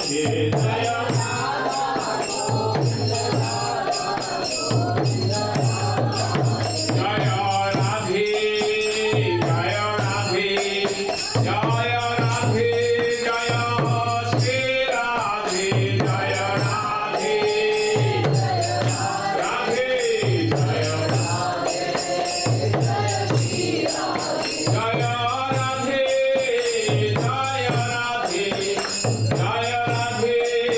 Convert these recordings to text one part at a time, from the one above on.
Jaya Radhe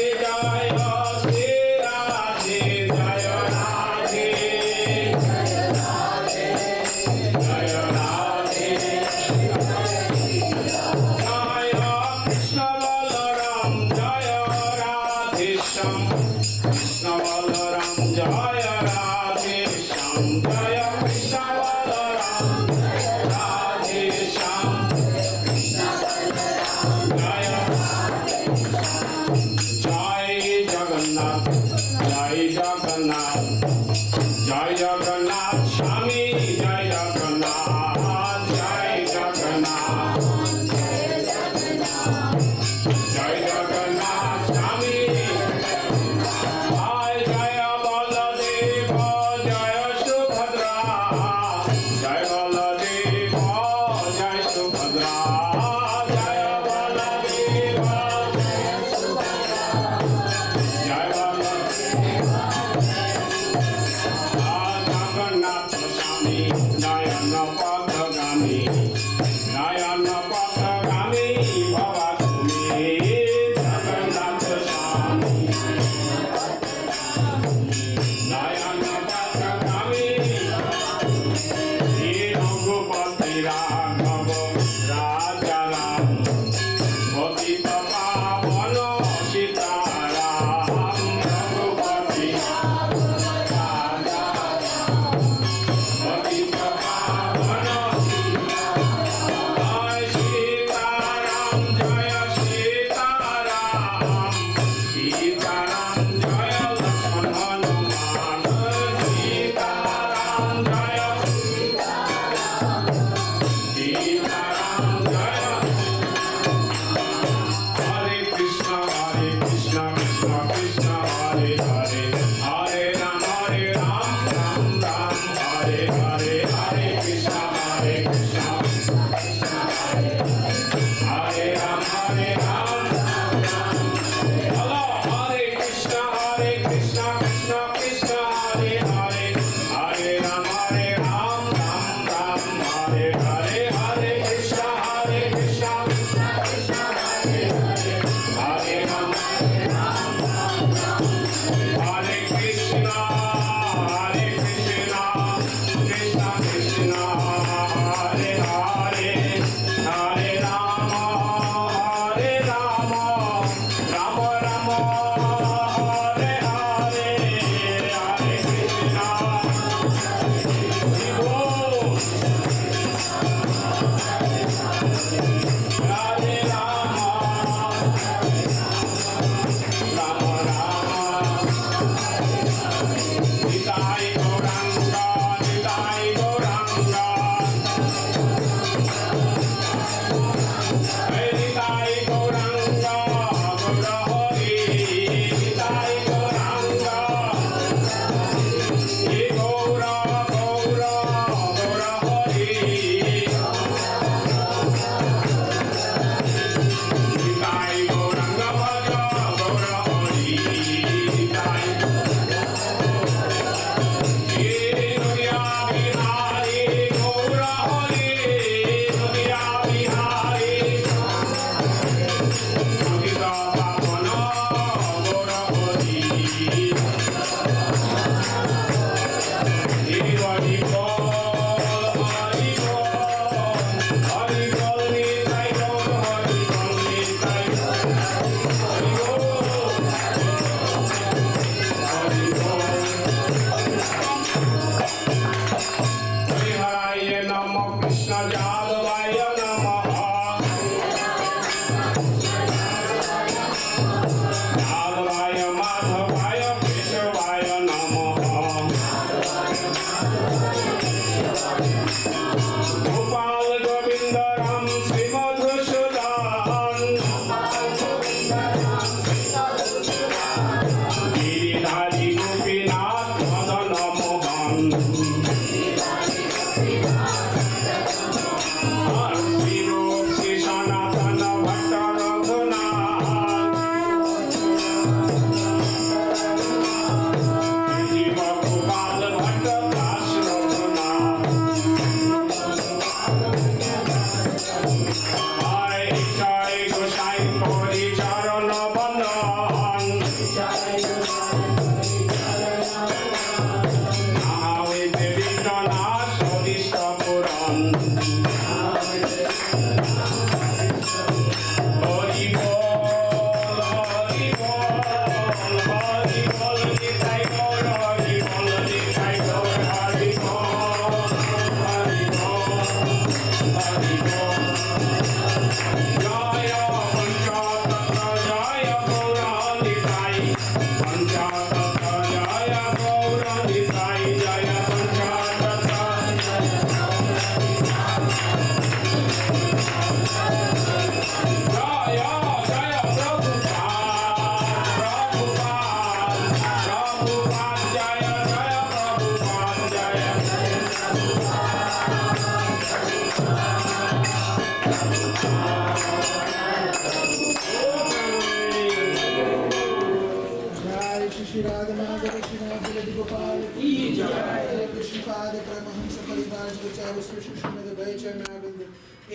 Shri Radha Madhav Srinath जगत गोपाल की जय। कृष्ण पाद परमहंस परिवार विचार श्री श्रीमद भय चरणारविंद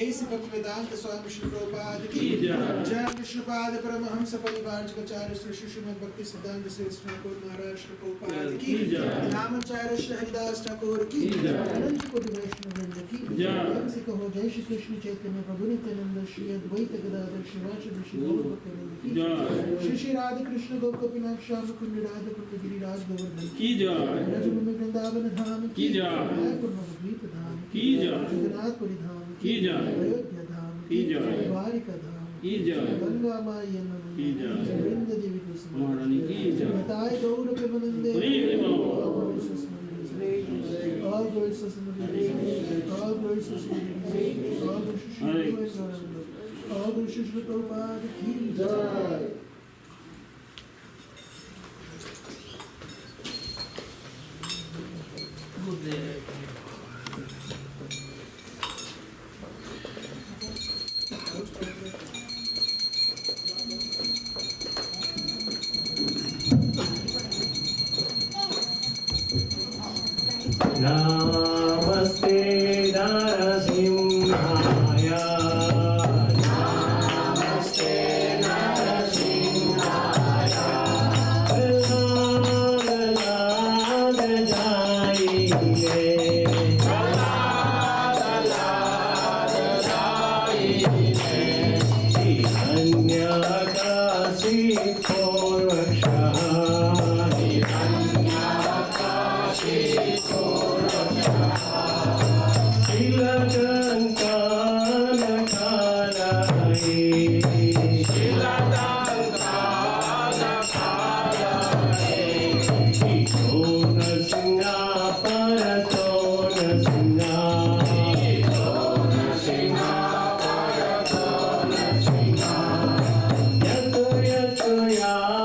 ऐसी भक्त वेदांत स्वामी श्री प्रभुपाद की जय। कृष्ण पाद परमहंस परिवार विचार श्री श्रीमद भक्ति सिद्धांत श्री ठाकुर महाराज श्री प्रभुपाद की नामाचार्य श्री हरिदास ठाकुर की अनंत कोटि वैष्णव वृंद की जय। कहो जय श्री कृष्ण चैतन्य प्रभु नित्यानंद श्री अद्वैत गदाधर श्रीवासदि श्री गौर भक्तवृंद की जय। श्री श्री राधा कृष्ण गोपीनाथ श्याम कुंड राधा कुंड गिरिराज गोवर्धन की जय। ब्रजभूमि वृंदावन धाम की जय। मायापुर नवद्वीप धाम की जय। जगन्नाथपुरी धाम की जय। अयोध्या धाम की जय। द्वारिका धाम की जय। गंगा माई की जय। वृंद देवी महारानी की जय। बताए गौर प्रेमानंदे all glories to all glories to all glories to Prabhupada ki jai. Namaste Narasimhaya. Namaste Narasimhaya. Prahlad jaiye. Prahlad jaiye. Hiranyakasi Purvakshah. Hiranyakasi Yeah.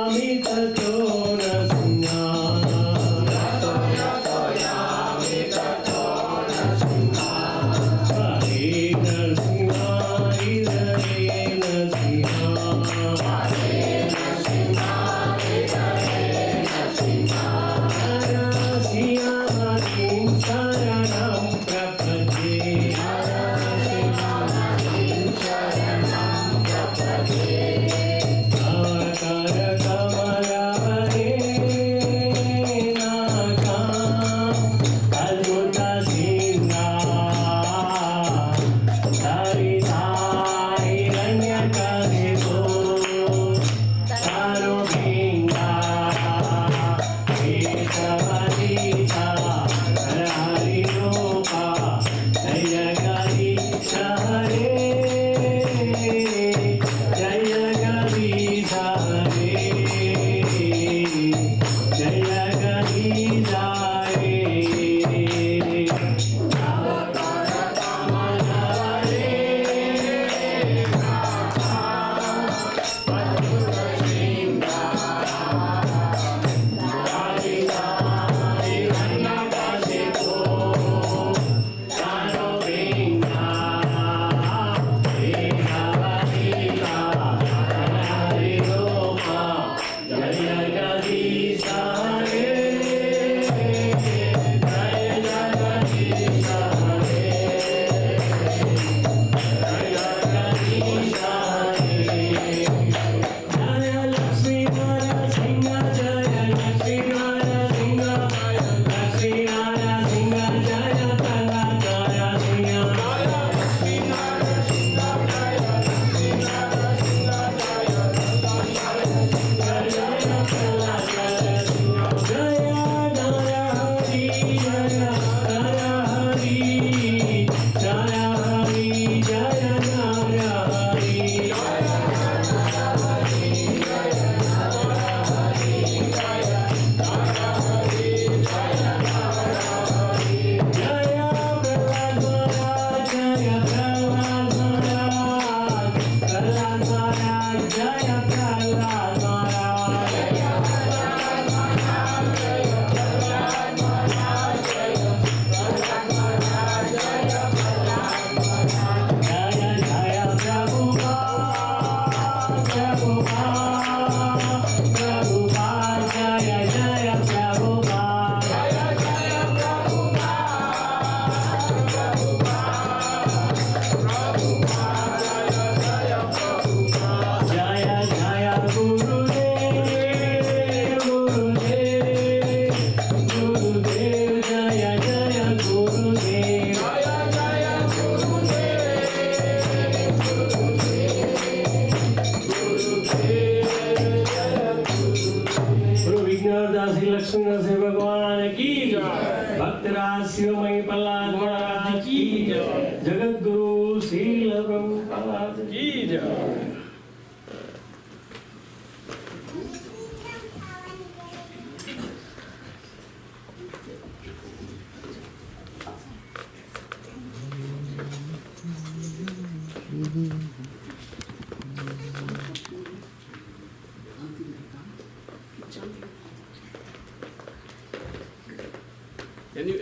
Lakshman Narasimha भगवान की जय। भक्तराज शिवमणि प्रहलाद महाराज की जय। जगत गुरु श्रील प्रभुपाद की जय।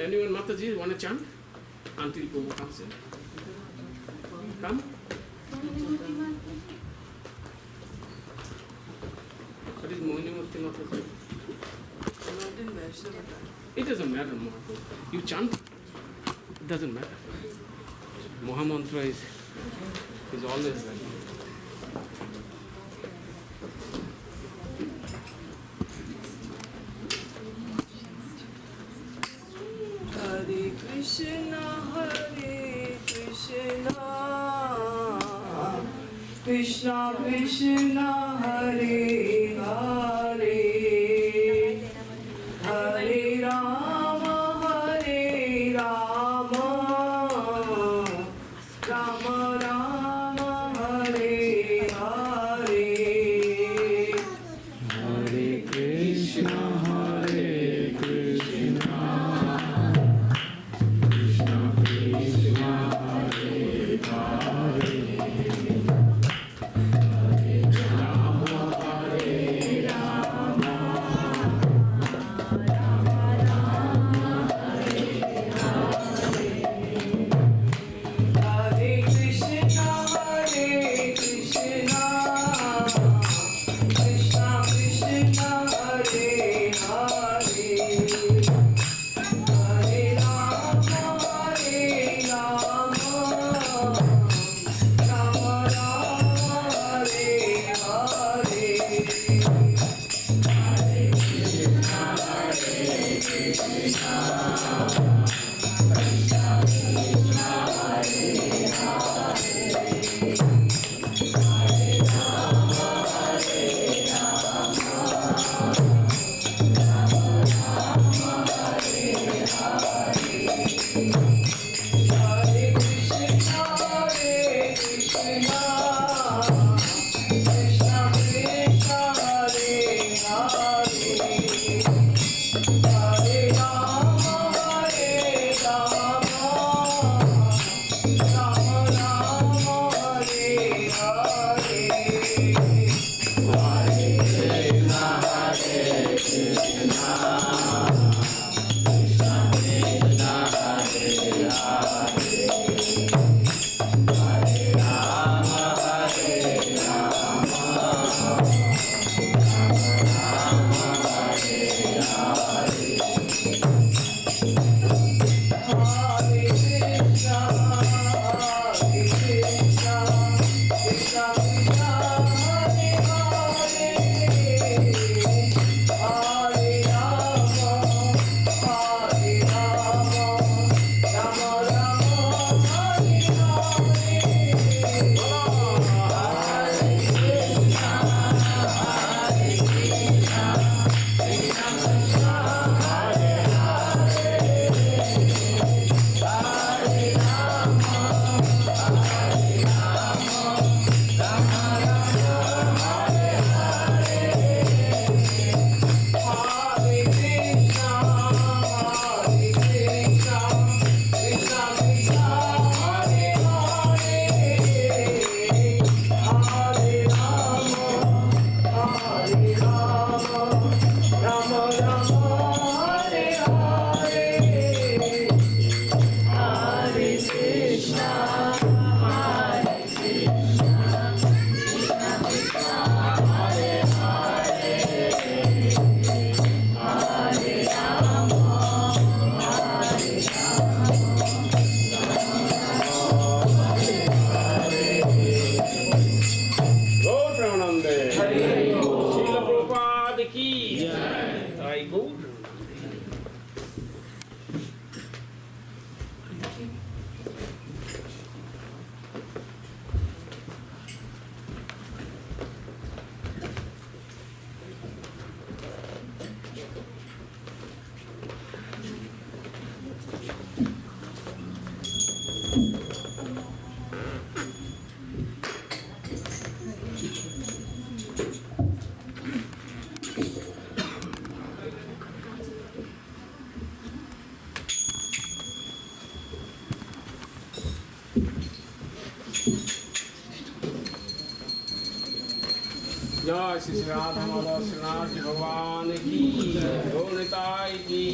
Anyone, Mataji, want to chant until Prabhu comes in? Come. What is Mohini Murti Mataji? It doesn't matter, Mahaprabhu. You chant, it doesn't matter. Mahamantra is always like that. Krishna Krishna Krishna Hare Hare Hare Rama Hare Rama Rama Rama Hare Hare Hare Krishna Hare Krishna Krishna Krishna Hare Hare जय श्री राधा माधव श्रीनाथ भगवान की गौरताई की।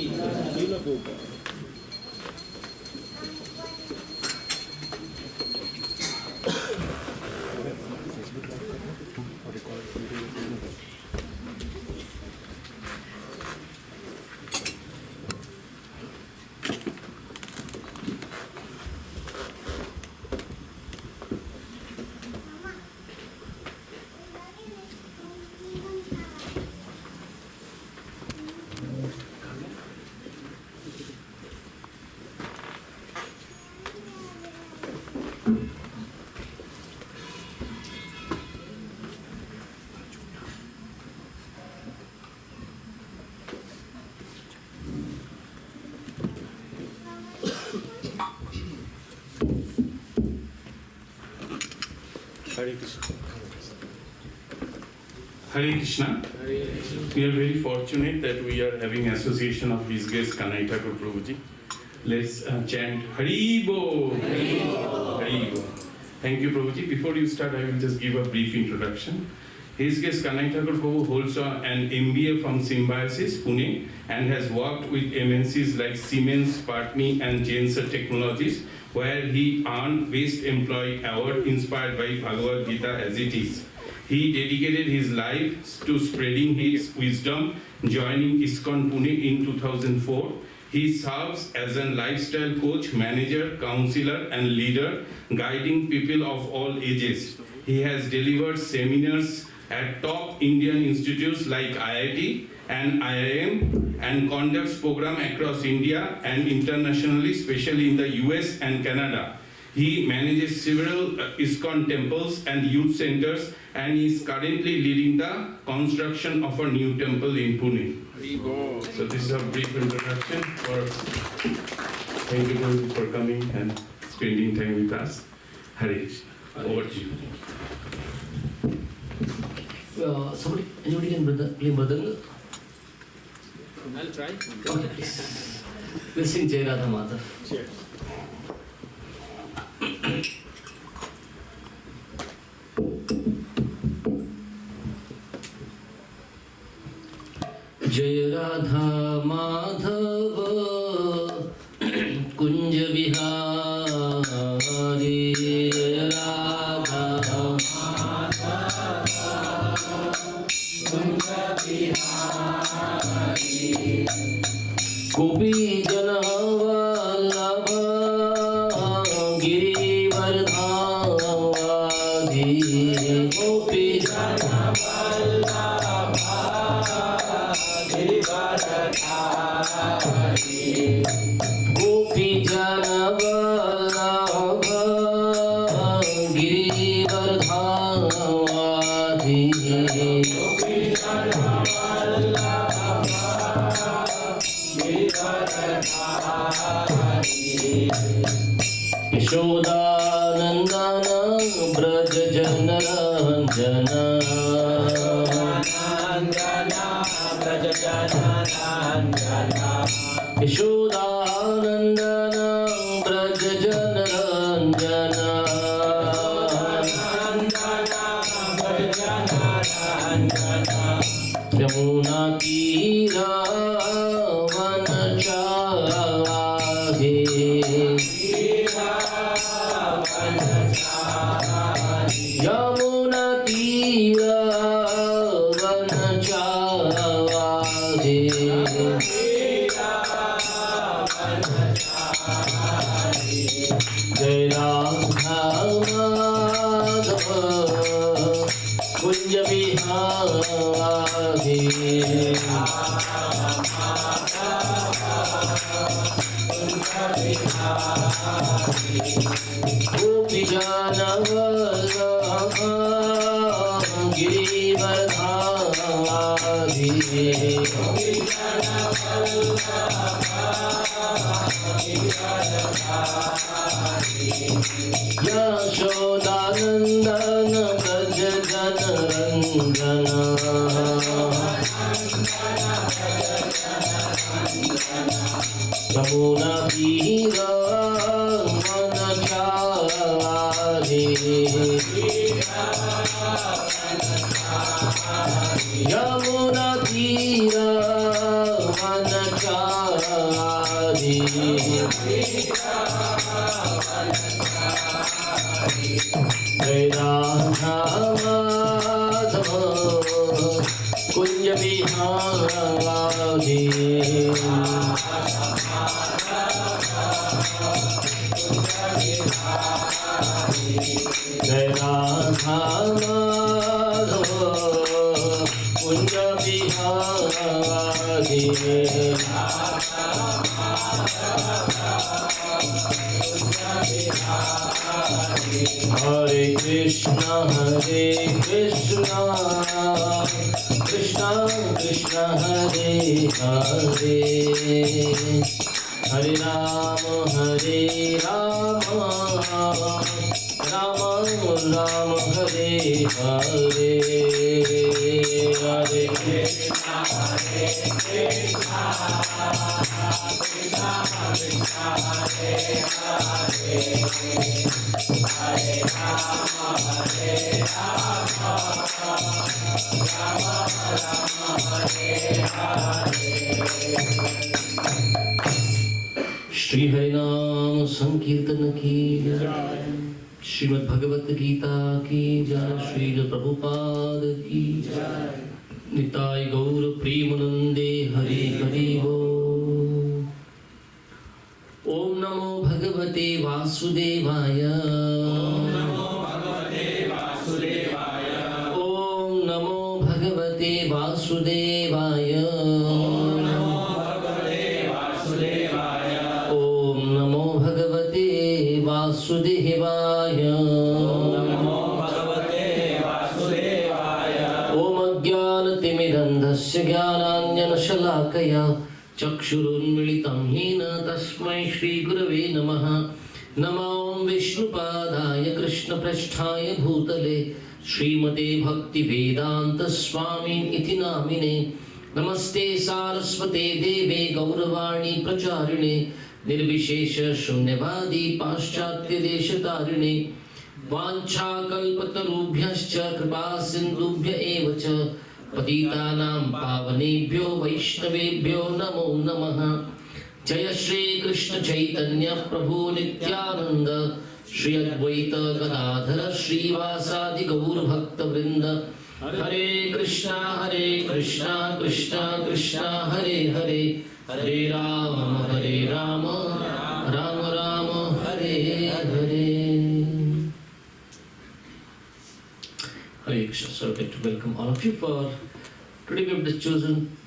Hare Krishna. Hare Krishna. We are very fortunate that we are having association of His Grace Kanai Thakur Prabhuji. Let's chant Hari Bo. Hari Bo. Hari Bo. Thank you, Prabhuji. Before you start, I will just give a brief introduction. His Grace Kanai Thakur Prabhu holds an MBA from Symbiosis, Pune, and has worked with MNCs like Siemens, Patni, and Genser Technologies, where he earned Best Employee Award inspired by Bhagavad Gita as it is. He dedicated his life to spreading his wisdom, joining ISKCON Pune in 2004. He serves as a lifestyle coach, manager, counselor, and leader, guiding people of all ages. He has delivered seminars at top Indian institutes like IIT and IIM, and conducts programs across India and internationally, especially in the US and Canada. He manages several ISKCON temples and youth centers, and is currently leading the construction of a new temple in Pune. So this is a brief introduction. Thank you for coming and spending time with us. Hare Krishna. Over to you. Anybody can play mridanga? I'll try. Okay, please. We'll sing Jai Radha Madhav. Cheers. Jai Radha Madhav Kunj Vihari, Jai Radha Gopi Jana Vallabha Girivardhavadi, Gopi Jana Vallabha Girivardhavadi, Gopi Jana Vallabha Girivardhavadi, Gopi Jana Yashodanandana Braj Jana Ranjana, Yashodanandana Braj Jana Ranjana, Yamuna Tira Vanachari, Yamuna Tira Vanachari, Jai Radha Madhava Kunj Vihari, Gopi Jana Vallabha Girivardhavadi, Yashodanandana Braj Jana Ranjana, Yamuna Tira Vanachari, Yamuna तीरा वनचारी जय राधा माधव कुंज बिहारी जय राधा माधव कुंज बिहारी हरे कृष्णा कृष्णा कृष्णा हरे हरे हरे राम राम राम हरे हरे हरे कृष्णा कृष्णा कृष्णा हरे हरे हरे राम हरे हरे श्री हरिनाम संकीर्तन की जय, श्रीमद् भगवत गीता की जय, श्री प्रभुपाद की जय, निताय गौर प्रेमानंदे हरे हरि बोल। ओम नमो भगवते वासुदेवाय। ओम नमो भगवते वासुदेवाय। ओम नमो भगवते वासुदेवाय। ओम नमो भगवते वासुदेवाय। ओम नमो भगवते वासुदेवाय। ओम नमो भगवते वासुदेवाय। ओम अज्ञानतिमिरन्धस्य ज्ञानाञ्जनशलाकया चक्षुरुन्मिलितं येन तस्मै श्रीगुरवे नमः। नमो विष्णुपादाय कृष्णपृष्ठाय भूतले श्रीमते भक्तिवेदान्तस्वामिन् इति नामिने। नमस्ते सारस्वते देवे गौरवाणी प्रचारिणे निर्विशेष शून्यवादी पाश्चात्य देशतारिणे। वाञ्छाकल्पतरुभ्यश्च कृपा सिन्धुभ्य एव च पतितानां पावनेभ्यो वैष्णवेभ्यो नमो नमः। जय श्री कृष्ण चैतन्य प्रभु नित्यानंद श्री अद्वैत गदाधर श्रीवासादि गौर भक्त वृंद। हरे कृष्णा कृष्णा कृष्णा हरे हरे, हरे Ram Ram Ram Hare Hare. Hare Krishna. So I'd like to welcome all of you for today. We have just chosen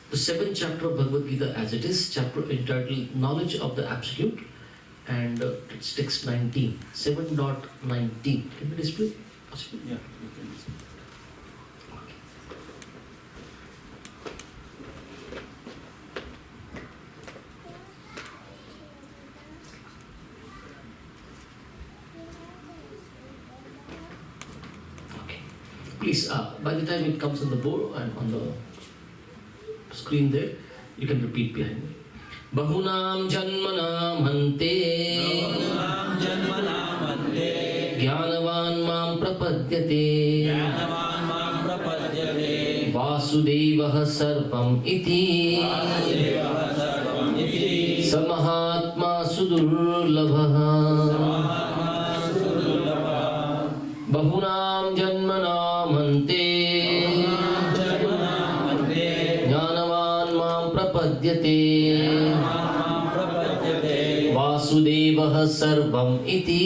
the 7th chapter of Bhagavad Gita as it is, chapter entitled Knowledge of the Absolute, and it's text 19, 7.19. Can we display? Possible? Yeah, you can display. Please, by the time it comes on the board and on the screen there, you can repeat behind me. Bahunam janmanam hante Jnanavan mam prapadyate Vasudevah sarvam iti Samahatma sudurlabha. Bahunam janmanam hante Jnanavan mam prapadyate Vasudevah sarvam iti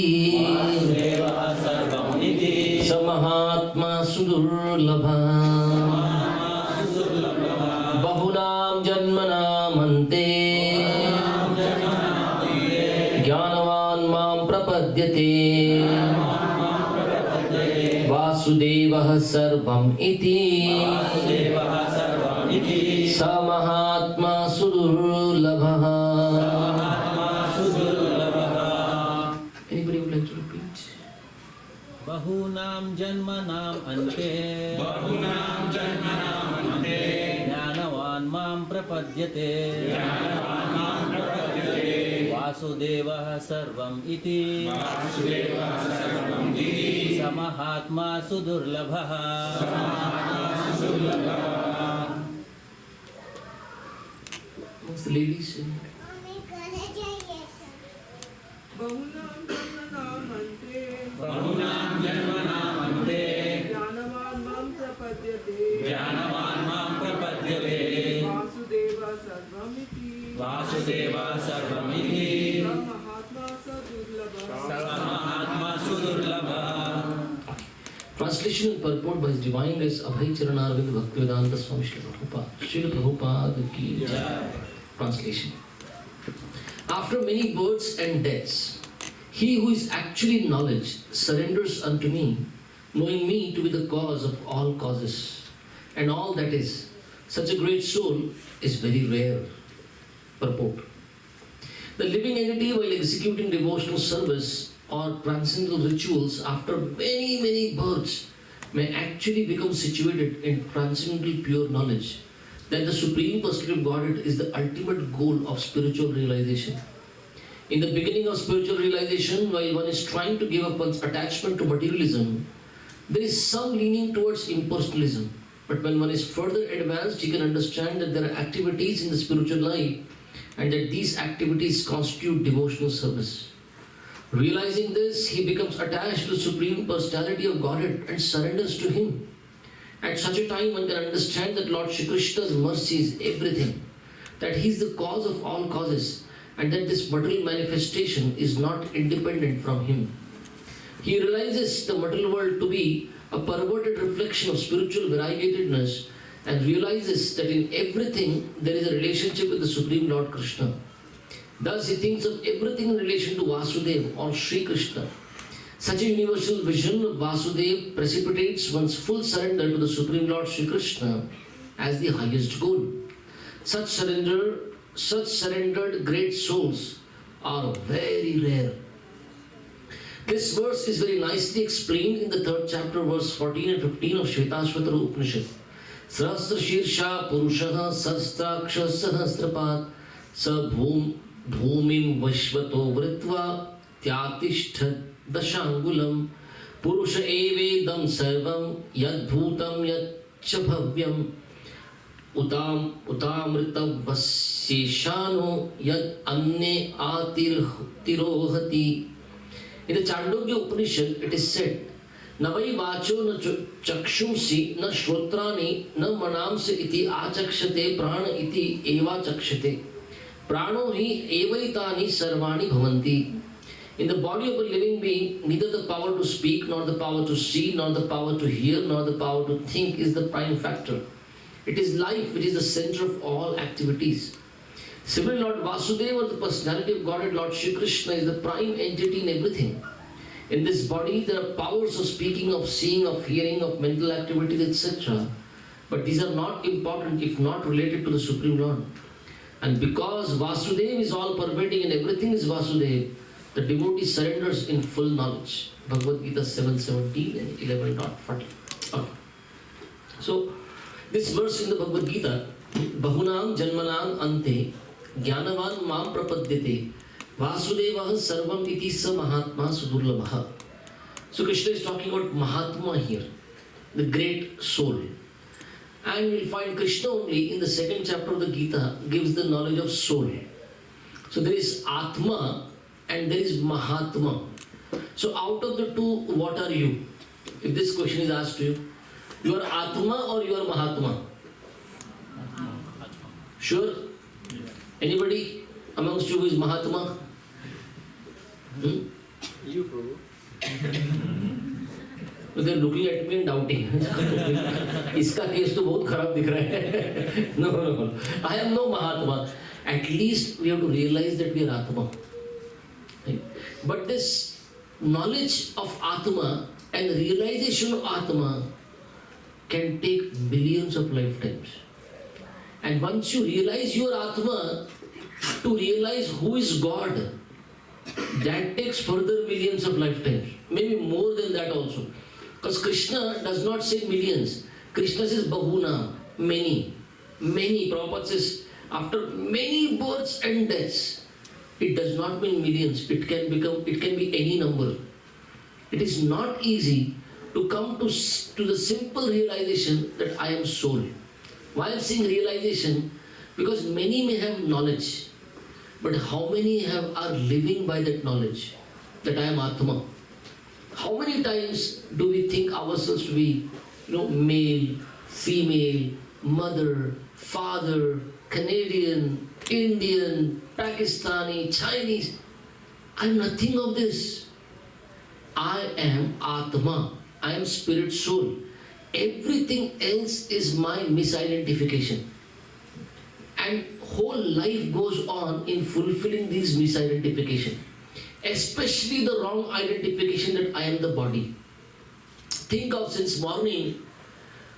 Samahatma sudurlabha. Bahunam janmanam hante Jnanavan mam prapadyate Vasudevah sarvam iti Samahatma sudurlabha. Anybody would like to repeat? Bahunam janmanam ante Jnanavan mam prapadyate Vasudevah sarvam iti Samahatma sudurlabha. Amongst the ladies. बहुनां जन्मनामन्ते ज्ञानवान् मां प्रपद्यते वासुदेवा सर्वमिति ब्रह्मात्मा सुदुर्लभः. Translation and purport by His Divine Grace Abhay Charanarvind Bhaktivedanta Swami Srila Prabhupada ki Jai. Translation. After many births and deaths, he who is actually knowledge surrenders unto me, knowing me to be the cause of all causes and all that is. Such a great soul is very rare. Purport. The living entity, while executing devotional service or transcendental rituals after many births, may actually become situated in transcendental pure knowledge that the Supreme Personality of Godhead is the ultimate goal of spiritual realization. In the beginning of spiritual realization, while one is trying to give up one's attachment to materialism, there is some leaning towards impersonalism. But when one is further advanced, he can understand that there are activities in the spiritual life and that these activities constitute devotional service. Realizing this, he becomes attached to the Supreme Personality of Godhead and surrenders to Him. At such a time, one can understand that Lord Shri Krishna's mercy is everything, that He is the cause of all causes, and that this material manifestation is not independent from Him. He realizes the material world to be a perverted reflection of spiritual variegatedness and realizes that in everything there is a relationship with the Supreme Lord Krishna. Thus he thinks of everything in relation to Vasudeva or Sri Krishna. Such a universal vision of Vasudeva precipitates one's full surrender to the Supreme Lord Sri Krishna as the highest goal. Such surrendered great souls are very rare. This verse is very nicely explained in the 3rd chapter, verse 14 and 15 of Shvetashvatara Upanishad. Sahasra Shirsha Purushaha Sahstraksha Sahasrapat Sa Bhumim Vashvato Vritva Tyatishthad Dashangulam Purusha Evedam Sarvam Yad Bhutam Yad Chabhavyam Utamrita Vaseshano Yad Anne Tirohati. In the Chandogya Upanishad, it is said, Navai vacho na chakshumsi na shrotrani na manamsa iti achakshate prana iti eva chakshate. Prano hi evaitani sarvani bhavanti. In the body of a living being, neither the power to speak, nor the power to see, nor the power to hear, nor the power to think is the prime factor. It is life which is the center of all activities. Similarly, Lord Vasudeva, or the personality of Godhead, Lord Shri Krishna, is the prime entity in everything. In this body, there are powers of speaking, of seeing, of hearing, of mental activities, etc. But these are not important if not related to the Supreme Lord. And because Vasudeva is all pervading and everything is Vasudeva, the devotee surrenders in full knowledge. Bhagavad Gita 7:17 and 11.40. Okay. So, this verse in the Bhagavad Gita, Bahunam Janmanam Ante Jnanavan Mam Prapadyate Vasudeva Sarvam Iti Sa Mahatma Sudurlabha. So Krishna is talking about Mahatma here, the great soul. And we'll find Krishna only in the 2nd chapter of the Gita gives the knowledge of soul. So there is Atma and there is Mahatma. So out of the two, what are you? If this question is asked to you, you are Atma or you are Mahatma? Sure? Anybody amongst you who is Mahatma? You, Prabhu. They are looking at me and doubting. Iska case to बहुत खराब दिख रहा है. No. I am no Mahatma. At least we have to realize that we are Atma. Right? But this knowledge of Atma and realization of Atma can take millions of lifetimes. And once you realize you are Atma, to realize who is God, that takes further millions of lifetimes. Maybe more than that also. Because Krishna does not say millions. Krishna says Bahuna, many. Prabhupada says, after many births and deaths, it does not mean millions. It can be any number. It is not easy to come to the simple realization that I am soul. Why I am saying realization? Because many may have knowledge, but how many are living by that knowledge that I am Atma? How many times do we think ourselves to be, male, female, mother, father, Canadian, Indian, Pakistani, Chinese? I am nothing of this. I am Atma. I am spirit soul. Everything else is my misidentification. And whole life goes on in fulfilling this misidentification. Especially the wrong identification that I am the body. Think of since morning,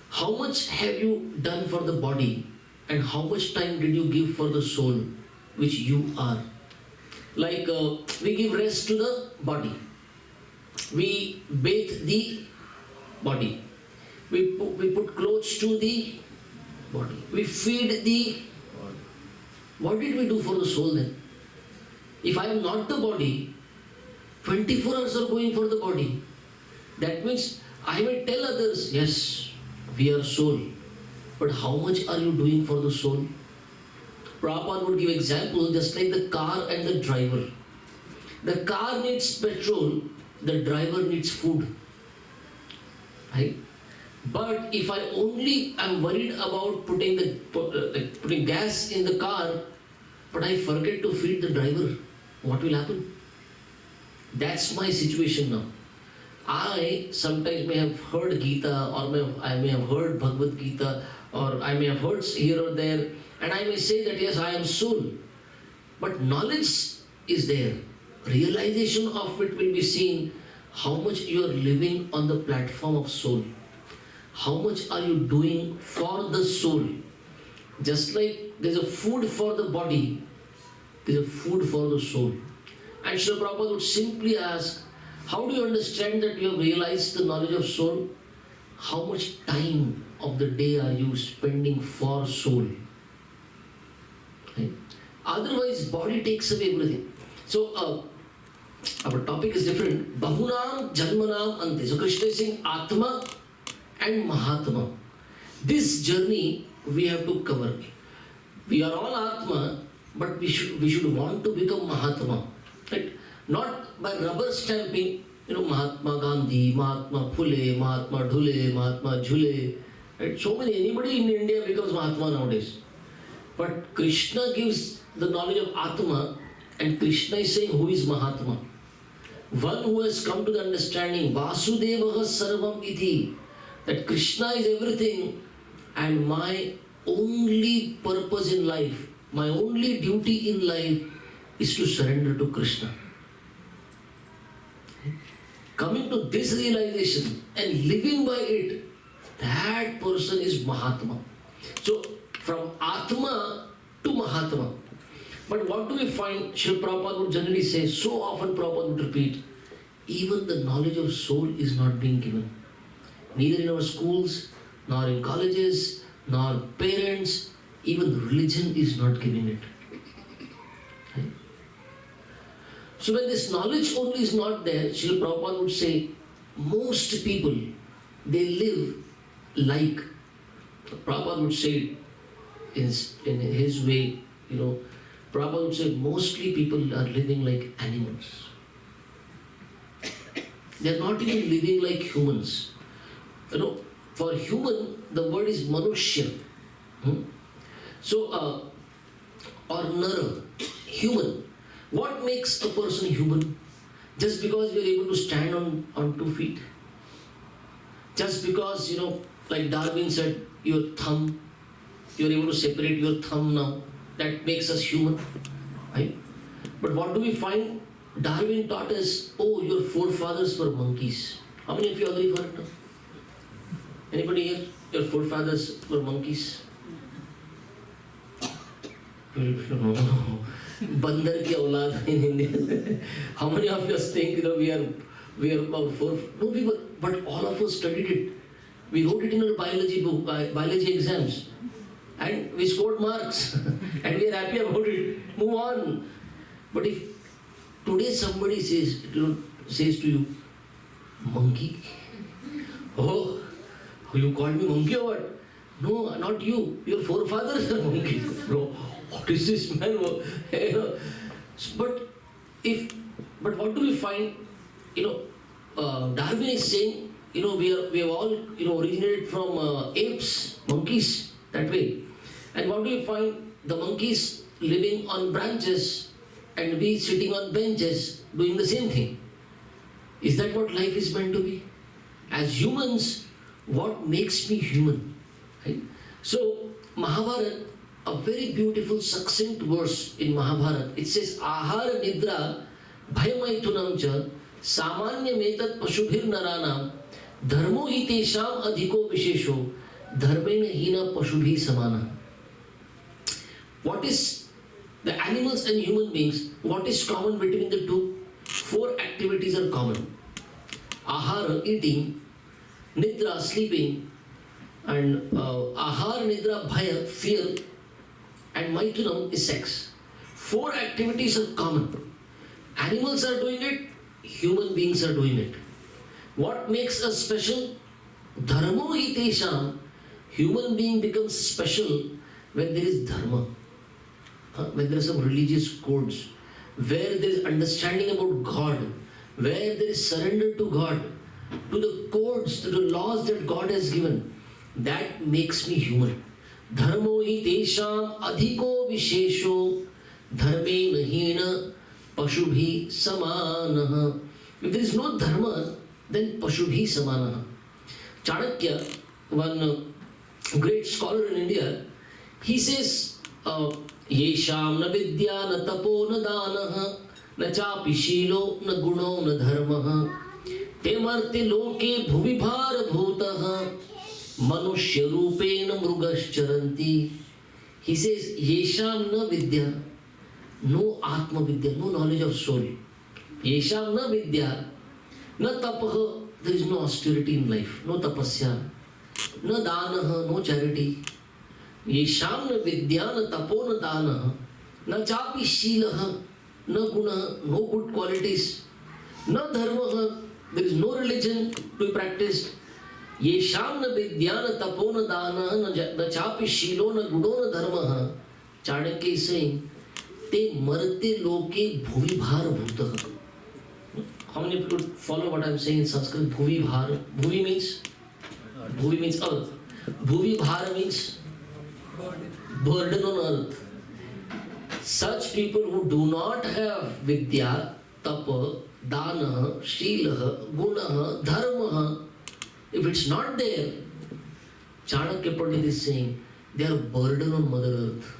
how much have you done for the body and how much time did you give for the soul which you are? Like we give rest to the body. We bathe the body. We put clothes to the body. We feed the body. What did we do for the soul then? If I am not the body, 24 hours are going for the body. That means I may tell others, yes, we are soul. But how much are you doing for the soul? Prabhupada would give example just like the car and the driver. The car needs petrol, the driver needs food. Right? But if I only am worried about putting gas in the car, but I forget to feed the driver, what will happen? That's my situation now. I sometimes may have heard Gita, or I may have heard Bhagavad Gita, or I may have heard here or there, and I may say that yes, I am soul. But knowledge is there. Realization of it will be seen how much you are living on the platform of soul. How much are you doing for the soul? Just like there's a food for the body, there's a food for the soul. And Srila Prabhupada would simply ask, how do you understand that you have realized the knowledge of soul? How much time of the day are you spending for soul? Right? Otherwise, body takes away everything. So, our topic is different. Bahunam Janmanam Ante. So, Krishna is saying Atma and Mahatma. This journey we have to cover. We are all Atma, but we should want to become Mahatma. Right? Not by rubber stamping, Mahatma Gandhi, Mahatma Phule, Mahatma Dhule, Mahatma Jhule. Right? So anybody in India becomes Mahatma nowadays. But Krishna gives the knowledge of Atma, and Krishna is saying who is Mahatma. One who has come to the understanding, Vasudevaha Sarvam Iti, that Krishna is everything, and my only purpose in life, my only duty in life is to surrender to Krishna. Coming to this realization and living by it, that person is Mahatma. So, from Atma to Mahatma. But what do we find? Srila Prabhupada would generally say, so often Prabhupada would repeat, even the knowledge of soul is not being given. Neither in our schools, nor in colleges, nor parents, even religion is not giving it. Right? So when this knowledge only is not there, Srila Prabhupada would say, most people, they live like, Prabhupada would say in his way, Prabhupada would say, mostly people are living like animals. They are not even living like humans. For human, the word is manushya. So, or nara, human. What makes a person human? Just because we are able to stand on 2 feet? Just because, like Darwin said, your thumb, you are able to separate your thumb now, that makes us human, right? But what do we find? Darwin taught us, oh, your forefathers were monkeys. How many of you agree for it now? Anybody here? Your forefathers were monkeys? No. Bandar ki aulad in India. How many of us think we are about four? No, but all of us studied it. We wrote it in our biology book, biology exams, and we scored marks, and we are happy about it. Move on. But if today somebody says to you, monkey, Oh, you called me monkey or what? No, not you. Your forefathers are monkeys. Bro, what is this man? But what do we find? Darwin is saying, we have all, originated from apes, monkeys, that way. And what do you find? The monkeys living on branches and we sitting on benches doing the same thing. Is that what life is meant to be? As humans, what makes me human? Right? So, Mahabharata, a very beautiful, succinct verse in Mahabharata. It says, Ahara nidra bhayamaitunam cha samanya metat pashubhir naranam dharmo hi tesham adhiko vishesho dharmena hina pashubhi samana. What is the animals and human beings? What is common between the two? 4 activities are common. Ahara, eating, nidra, sleeping, and ahara, nidra, bhaya, fear, and maitunam is sex. 4 activities are common. Animals are doing it, human beings are doing it. What makes us special? Dharmo hi tesham. Human being becomes special when there is dharma. When there are some religious codes, where there is understanding about God, where there is surrender to God, to the codes, to the laws that God has given, that makes me human. Dharmo hi tesham adhiko vishesho dharme nahina pashubhi samanaha. If there is no dharma, then pashubhi samanaha. Chanakya, one great scholar in India, he says, Yesham na vidya na tapo na danaha na chapi shilo na guno na dharmaha te marte loke bhuvibhara bhutaha manushya rupe na mrugascharanti. He says, Yesham na vidya, no atma vidya, no knowledge of soul. Yesham na vidya na tapaha, there is no austerity in life, no tapasya, na danaha, no charity. Yesham na vidya na tapo na dana na chapi shilaha na guna, no good qualities, na dharmaha, there is no religion to be practiced. Yesham na vidya na tapo na dana na chapi shilo na guno na dharmaha. Chanakya is saying, te marte loke bhuvi bhara bhutaha. How many people follow what I am saying in Sanskrit? Bhuvi bhara. Bhuvi means earth. Bhuvi bhara means burden on earth. Such people who do not have vidya, tapa, dana, shila, guna, dharma, if it's not there, Chanakya Pandit is saying, they are a burden on Mother Earth.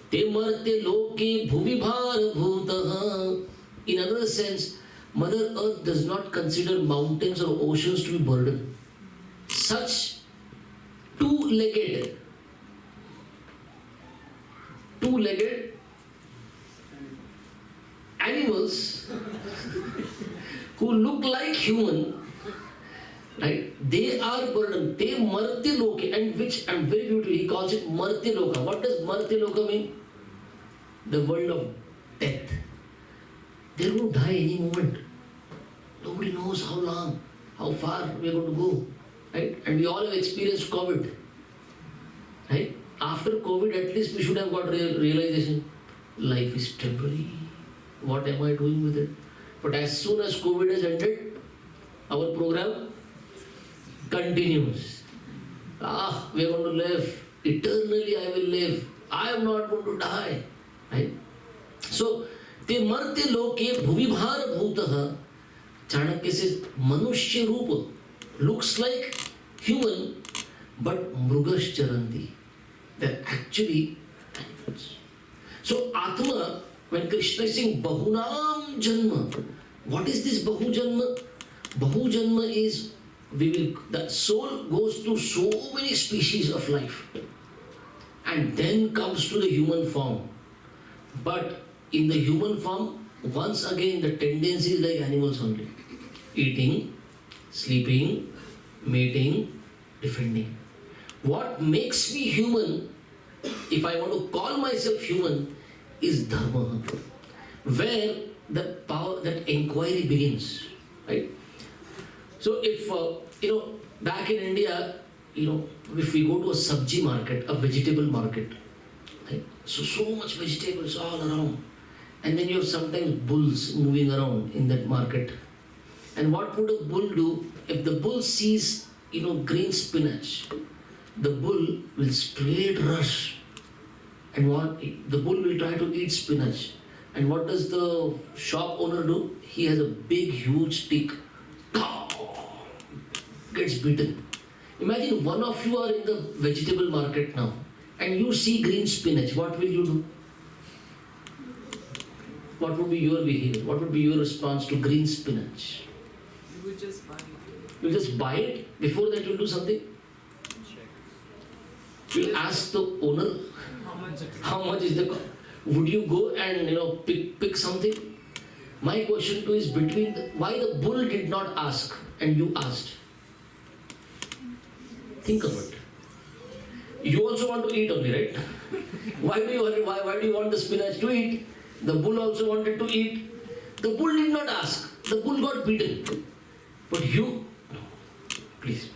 Te marte loke bhuvibhara bhutaha. In another sense, Mother Earth does not consider mountains or oceans to be burden. Such two-legged animals who look like human, right? They are burden. They marte loke, and which, and very beautiful, he calls it marte loka. What does marte loka mean? The world of death. They will die any moment. Nobody knows how long, how far we are going to go, right? And we all have experienced COVID, right? After COVID, at least we should have got realization, life is temporary. What am I doing with it? But as soon as COVID has ended, our program continues. We are going to live. Eternally I will live. I am not going to die. Right? So, te marte loke bhuvibhara bhutaha. Chanakya says, manushya rupa, looks like human, but mrugascharanti. They're actually animals. So, Atma, when Krishna is saying Bahunam Janma, what is this Bahu Janma? Bahu Janma is, the soul goes to so many species of life and then comes to the human form. But in the human form, once again the tendency is like animals only. Eating, sleeping, mating, defending. What makes me human, if I want to call myself human, is dharma, where the power, that inquiry begins, right? So if, back in India, if we go to a sabji market, a vegetable market, right? So much vegetables all around. And then you have sometimes bulls moving around in that market. And what would a bull do? If the bull sees, green spinach, the bull will straight rush. And the bull will try to eat spinach. And what does the shop owner do? He has a big, huge stick. Gets beaten. Imagine one of you are in the vegetable market now and you see green spinach. What will you do? What would be your behavior? What would be your response to green spinach? You would just buy it. You'll just buy it? Before that you'll do something? You'll ask the owner how much is the cost. Would you go and pick something? My question too is why the bull did not ask and you asked? Think of it. You also want to eat only, right? Why do you want the spinach to eat? The bull also wanted to eat. The bull did not ask. The bull got beaten. But you, no. Please,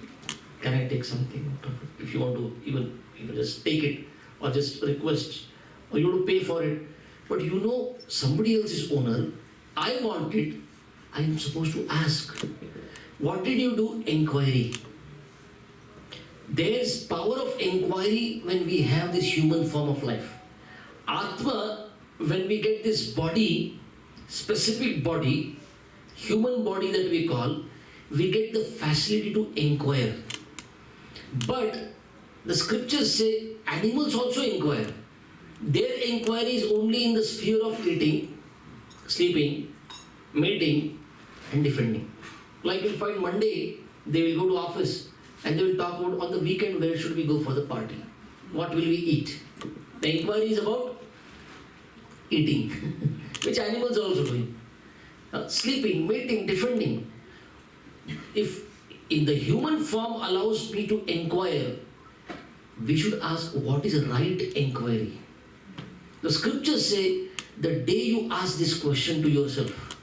can I take something out of it? If you want to even just take it or just request or you want to pay for it. But somebody else is owner. I want it. I am supposed to ask. What did you do? Inquiry. There is power of inquiry when we have this human form of life. Atma, when we get this body, specific body, human body that we call, we get the facility to inquire. But the scriptures say animals also inquire. Their inquiry is only in the sphere of eating, sleeping, mating, and defending. Like you'll find Monday, they will go to office and they will talk about on the weekend where should we go for the party? What will we eat? The inquiry is about eating, which animals are also doing. Sleeping, mating, defending. If in the human form allows me to inquire, we should ask what is a right inquiry. The scriptures say the day you ask this question to yourself,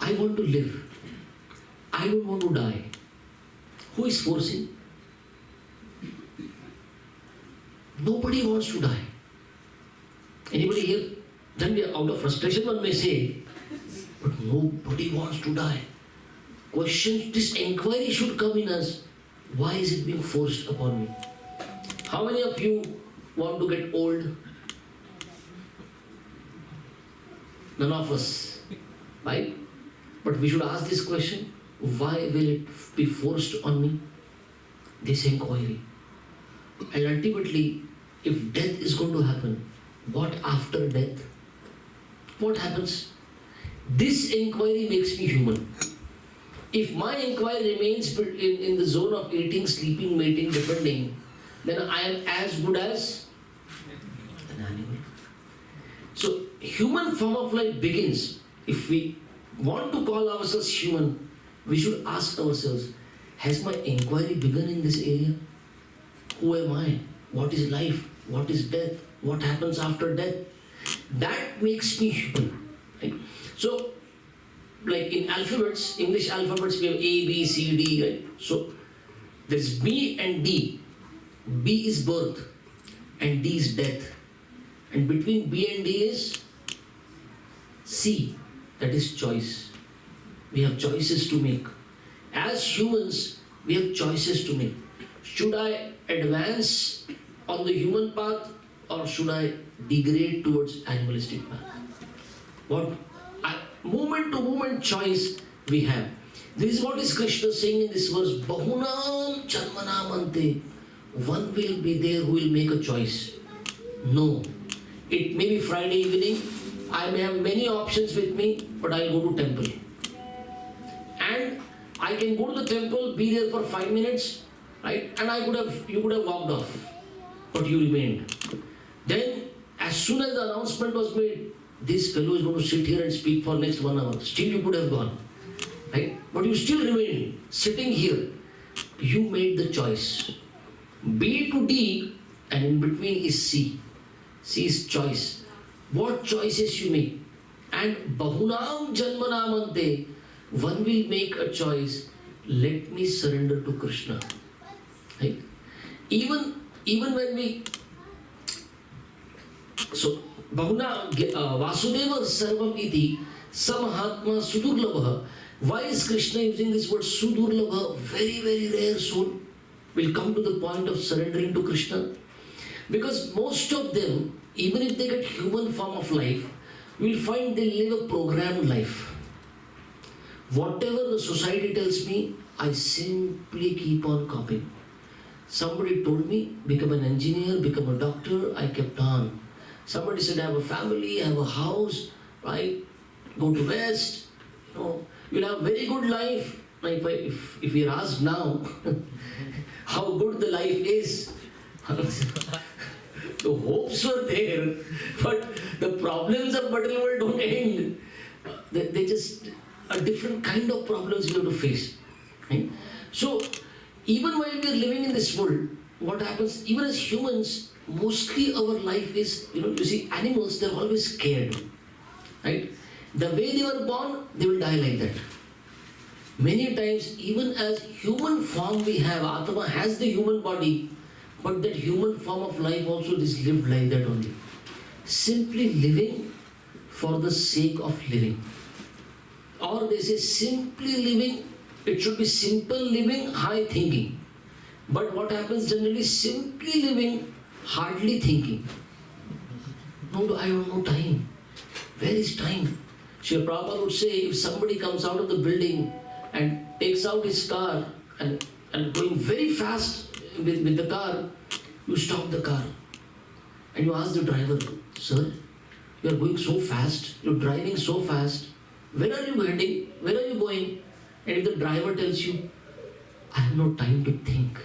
I want to live, I don't want to die. Who is forcing? Nobody wants to die. Anybody here? Then out of frustration one may say, but nobody wants to die. Question, this inquiry should come in us. Why is it being forced upon me? How many of you want to get old? None of us. Right? But we should ask this question. Why will it be forced on me? This inquiry. And ultimately, if death is going to happen, what after death? What happens? This inquiry makes me human. If my inquiry remains in the zone of eating, sleeping, mating, defending, then I am as good as an animal. So, human form of life begins. If we want to call ourselves human, we should ask ourselves, has my inquiry begun in this area? Who am I? What is life? What is death? What happens after death? That makes me human. Right? So, like in alphabets, English alphabets, we have A, B, C, D, right? So, there's B and D. B is birth and D is death. And between B and D is C, that is choice. We have choices to make. As humans, we have choices to make. Should I advance on the human path or should I degrade towards animalistic path? What moment to moment choice we have. This is what is Krishna saying in this verse. Bahunam janmanamante. One will be there who will make a choice. No. It may be Friday evening. I may have many options with me, but I'll go to temple. And I can go to the temple, be there for 5 minutes, right? And you could have walked off, but you remained. Then, as soon as the announcement was made, this fellow is going to sit here and speak for next 1 hour. Still you could have gone, right? But you still remained sitting here. You made the choice. B to D, and in between is C. C is choice. What choices you make? And Bahunam Janmanamante, one will make a choice, let me surrender to Krishna. Right? Even when we, so Bahuna Vasudeva Sarvam Iti Samahatma Sudurlabha. Why is Krishna using this word Sudurlabha? Very, very rare soul will come to the point of surrendering to Krishna. Because most of them, even if they get human form of life, will find they live a programmed life. Whatever the society tells me, I simply keep on copying. Somebody told me, become an engineer, become a doctor, I kept on. Somebody said, have a family, have a house, right? Go to West, you'll have a very good life. If you're asked now how good the life is, the hopes were there, but the problems of material world don't end. They just a different kind of problems you have to face. Right? So, even while we are living in this world, what happens, even as humans, mostly our life is, you see, animals, they're always scared. Right? The way they were born, they will die like that. Many times, even as human form we have, Atma has the human body, but that human form of life also is lived like that only. Simply living for the sake of living. Or they say simply living, it should be simple living, high thinking. But what happens generally, simply living, hardly thinking. No, I have no time. Where is time? Srila Prabhupada would say, if somebody comes out of the building and takes out his car and going very fast with the car, you stop the car and you ask the driver, sir, you are going so fast, you are driving so fast, where are you heading, where are you going? And if the driver tells you, I have no time to think,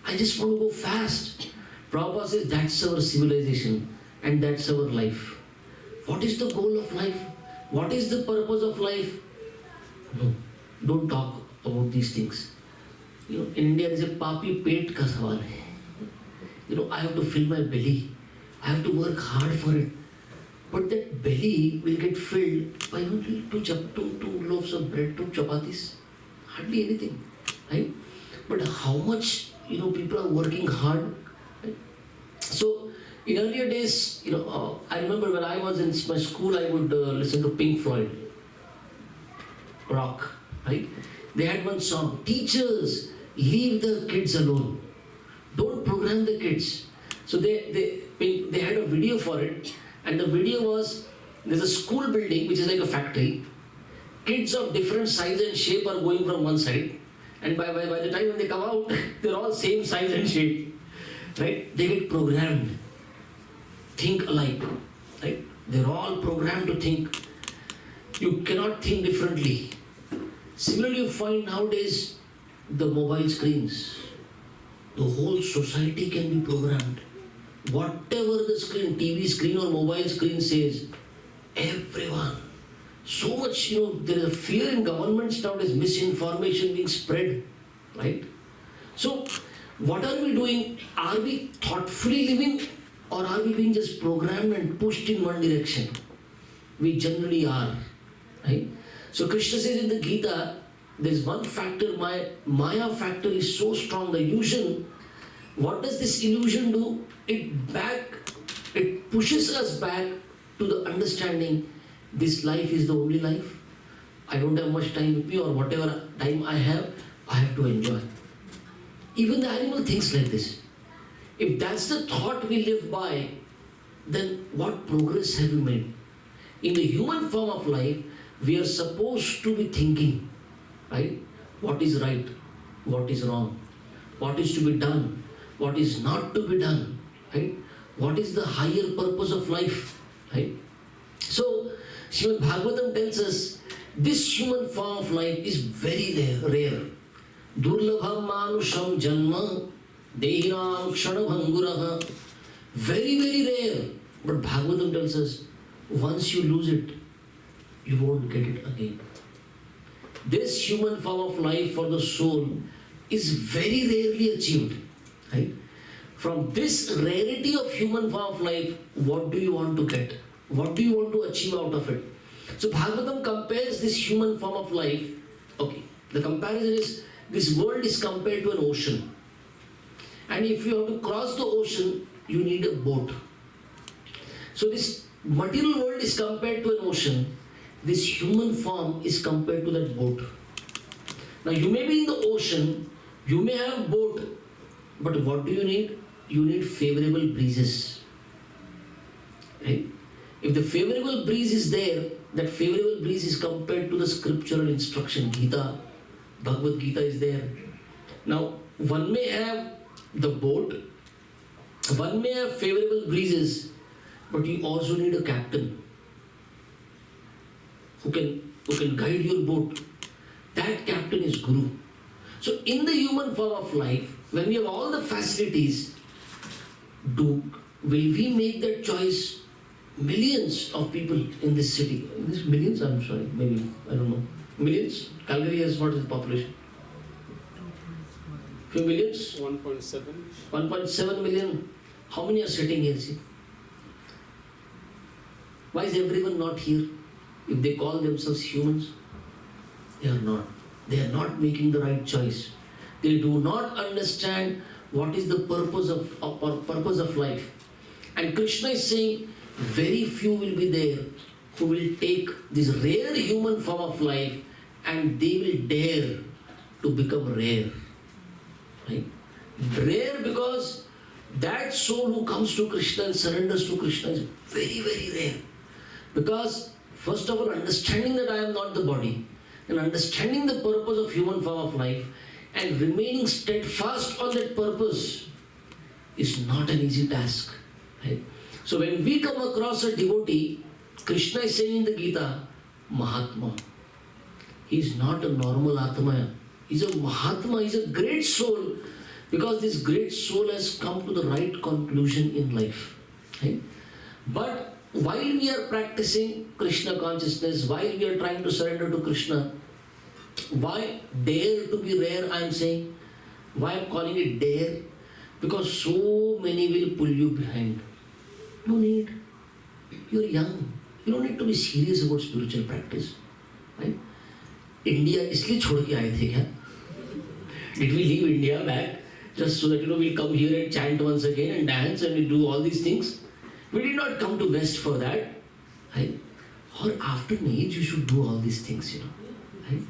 I just want to go fast. Prabhupada says that's our civilization and that's our life. What is the goal of life? What is the purpose of life? No, don't talk about these things. In India there is a papi pet ka sawal hai. I have to fill my belly. I have to work hard for it. But that belly will get filled by only two loaves of bread, 2 chapatis. Hardly anything. Right? But how much people are working hard. Right? So in earlier days, I remember when I was in my school, I would listen to Pink Floyd, rock, right? They had one song, teachers, leave the kids alone. Don't program the kids. So they had a video for it, and the video was, there's a school building which is like a factory. Kids of different size and shape are going from one side, and by the time when they come out, they're all same size and shape, right? They get programmed. Think alike, right? They're all programmed to think. You cannot think differently. Similarly, you find nowadays the mobile screens. The whole society can be programmed. Whatever the screen, TV screen or mobile screen says, everyone. So much, there is a fear in governments nowadays, misinformation being spread, right? So, what are we doing? Are we thoughtfully living? Or are we being just programmed and pushed in one direction? We generally are. Right? So Krishna says in the Gita, there is one factor, Maya factor is so strong, the illusion. What does this illusion do? It pushes us back to the understanding this life is the only life. I don't have much time with me, or whatever time I have to enjoy. Even the animal thinks like this. If that's the thought we live by, then what progress have we made? In the human form of life, we are supposed to be thinking, right? What is right? What is wrong? What is to be done? What is not to be done? Right? What is the higher purpose of life? Right? So, Srimad Bhagavatam tells us, this human form of life is very rare. Durlabham manusham janma Dehinam Kshanabhanguraha. Very, very rare. But Bhagavatam tells us, once you lose it, you won't get it again. This human form of life for the soul is very rarely achieved. Right? From this rarity of human form of life, what do you want to get? What do you want to achieve out of it? So Bhagavatam compares this human form of life. Okay, the comparison is this world is compared to an ocean. And if you have to cross the ocean, you need a boat. So this material world is compared to an ocean. This human form is compared to that boat. Now you may be in the ocean, you may have a boat, but what do you need? You need favorable breezes. Right? If the favorable breeze is there, that favorable breeze is compared to the scriptural instruction. Gita, Bhagavad Gita is there. Now one may have the boat, one may have favorable breezes, but you also need a captain who can guide your boat. That captain is Guru. So in the human form of life, when we have all the facilities, will we make that choice? Millions of people in this city, millions, I'm sorry, maybe, I don't know, millions? Calgary has what is the population? Few millions? 1.7. 1.7 million. How many are sitting here? See? Why is everyone not here? If they call themselves humans, they are not. They are not making the right choice. They do not understand what is the purpose of life. And Krishna is saying, very few will be there who will take this rare human form of life and they will dare to become rare. Right? Rare because that soul who comes to Krishna and surrenders to Krishna is very, very rare. Because first of all, understanding that I am not the body and understanding the purpose of human form of life and remaining steadfast on that purpose is not an easy task. Right? So when we come across a devotee, Krishna is saying in the Gita, Mahatma. He is not a normal Atma. He is a Mahatma, he is a great soul, because this great soul has come to the right conclusion in life. Right? But while we are practicing Krishna consciousness, while we are trying to surrender to Krishna, why dare to be rare, I am saying? Why I am calling it dare? Because so many will pull you behind. No need. You are young. You don't need to be serious about spiritual practice. Right? India इसलिए छोड़ के आए थे क्या? Did we leave India back just so that we'll come here and chant once again and dance and we do all these things? We did not come to West for that. Right? Or after an age you should do all these things, Right?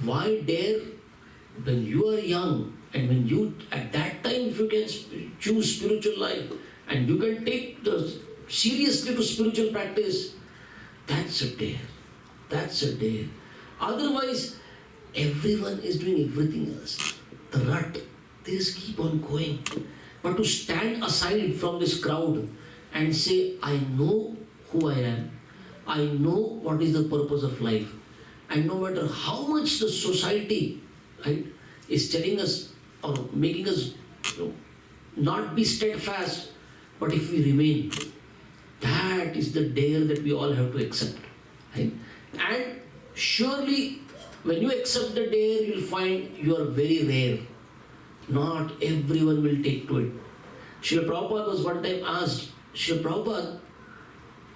Why dare when you are young and when you at that time if you can choose spiritual life and you can take seriously to spiritual practice, that's a dare. That's a dare. Otherwise, everyone is doing everything else. The rut, they just keep on going. But to stand aside from this crowd and say, I know who I am, I know what is the purpose of life, and no matter how much the society, right, is telling us or making us not be steadfast, but if we remain, that is the dare that we all have to accept. Right? And surely, when you accept the dare, you'll find you are very rare. Not everyone will take to it. Srila Prabhupada was one time asked, Srila Prabhupada,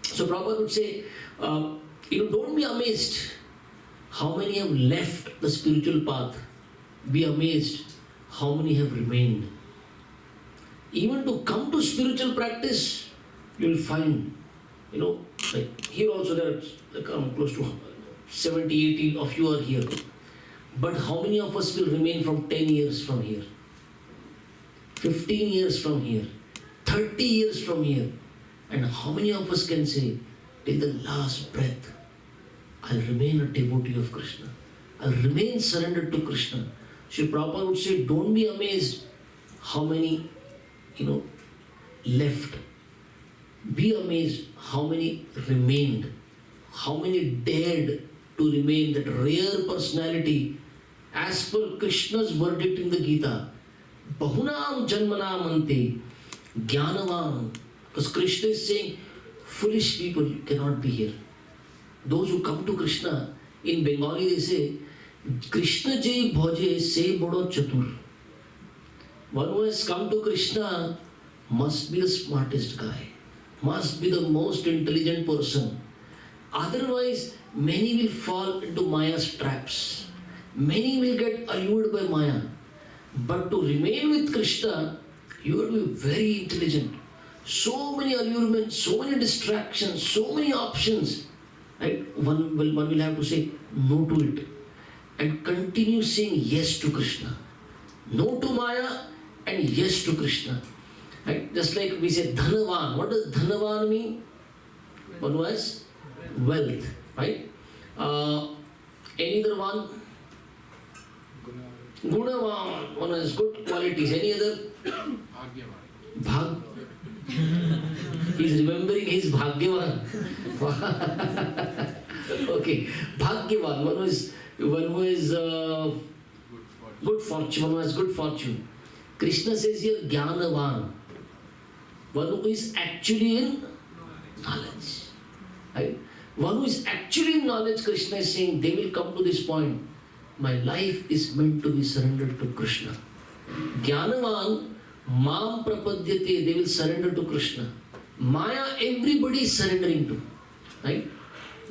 so Prabhupada would say, don't be amazed how many have left the spiritual path. Be amazed how many have remained. Even to come to spiritual practice, you'll find, like here also there are close to 70, 80 of you are here. But how many of us will remain from 10 years from here? 15 years from here? 30 years from here? And how many of us can say, till the last breath, I'll remain a devotee of Krishna. I'll remain surrendered to Krishna. Sri Prabhupada would say, don't be amazed how many, left. Be amazed how many remained. How many dared to remain that rare personality as per Krishna's verdict in the Gita. Bahunam janmanam ante jnanavam. Because Krishna is saying, foolish people cannot be here. Those who come to Krishna, in Bengali they say, Krishna jai bhoje se bodo chatur. One who has come to Krishna must be the smartest guy, must be the most intelligent person. Otherwise, many will fall into Maya's traps. Many will get allured by Maya. But to remain with Krishna, you have to be very intelligent. So many allurements, so many distractions, so many options. Right? One will have to say no to it and continue saying yes to Krishna. No to Maya and yes to Krishna. Right? Just like we say Dhanavan. What does Dhanavan mean? One who has wealth. Right? Any other one? Gunavan. One who has good qualities. Any other? Bhag. He's remembering his Bhagyavan. Okay. Bhagyavan. One who is good fortune. One who has good fortune. Krishna says here Jnanavan. One who is actually in knowledge. Right? One who is actually in knowledge, Krishna is saying, they will come to this point. My life is meant to be surrendered to Krishna. Jnanavan Mam Prapadyate, they will surrender to Krishna. Maya, everybody is surrendering to. Right?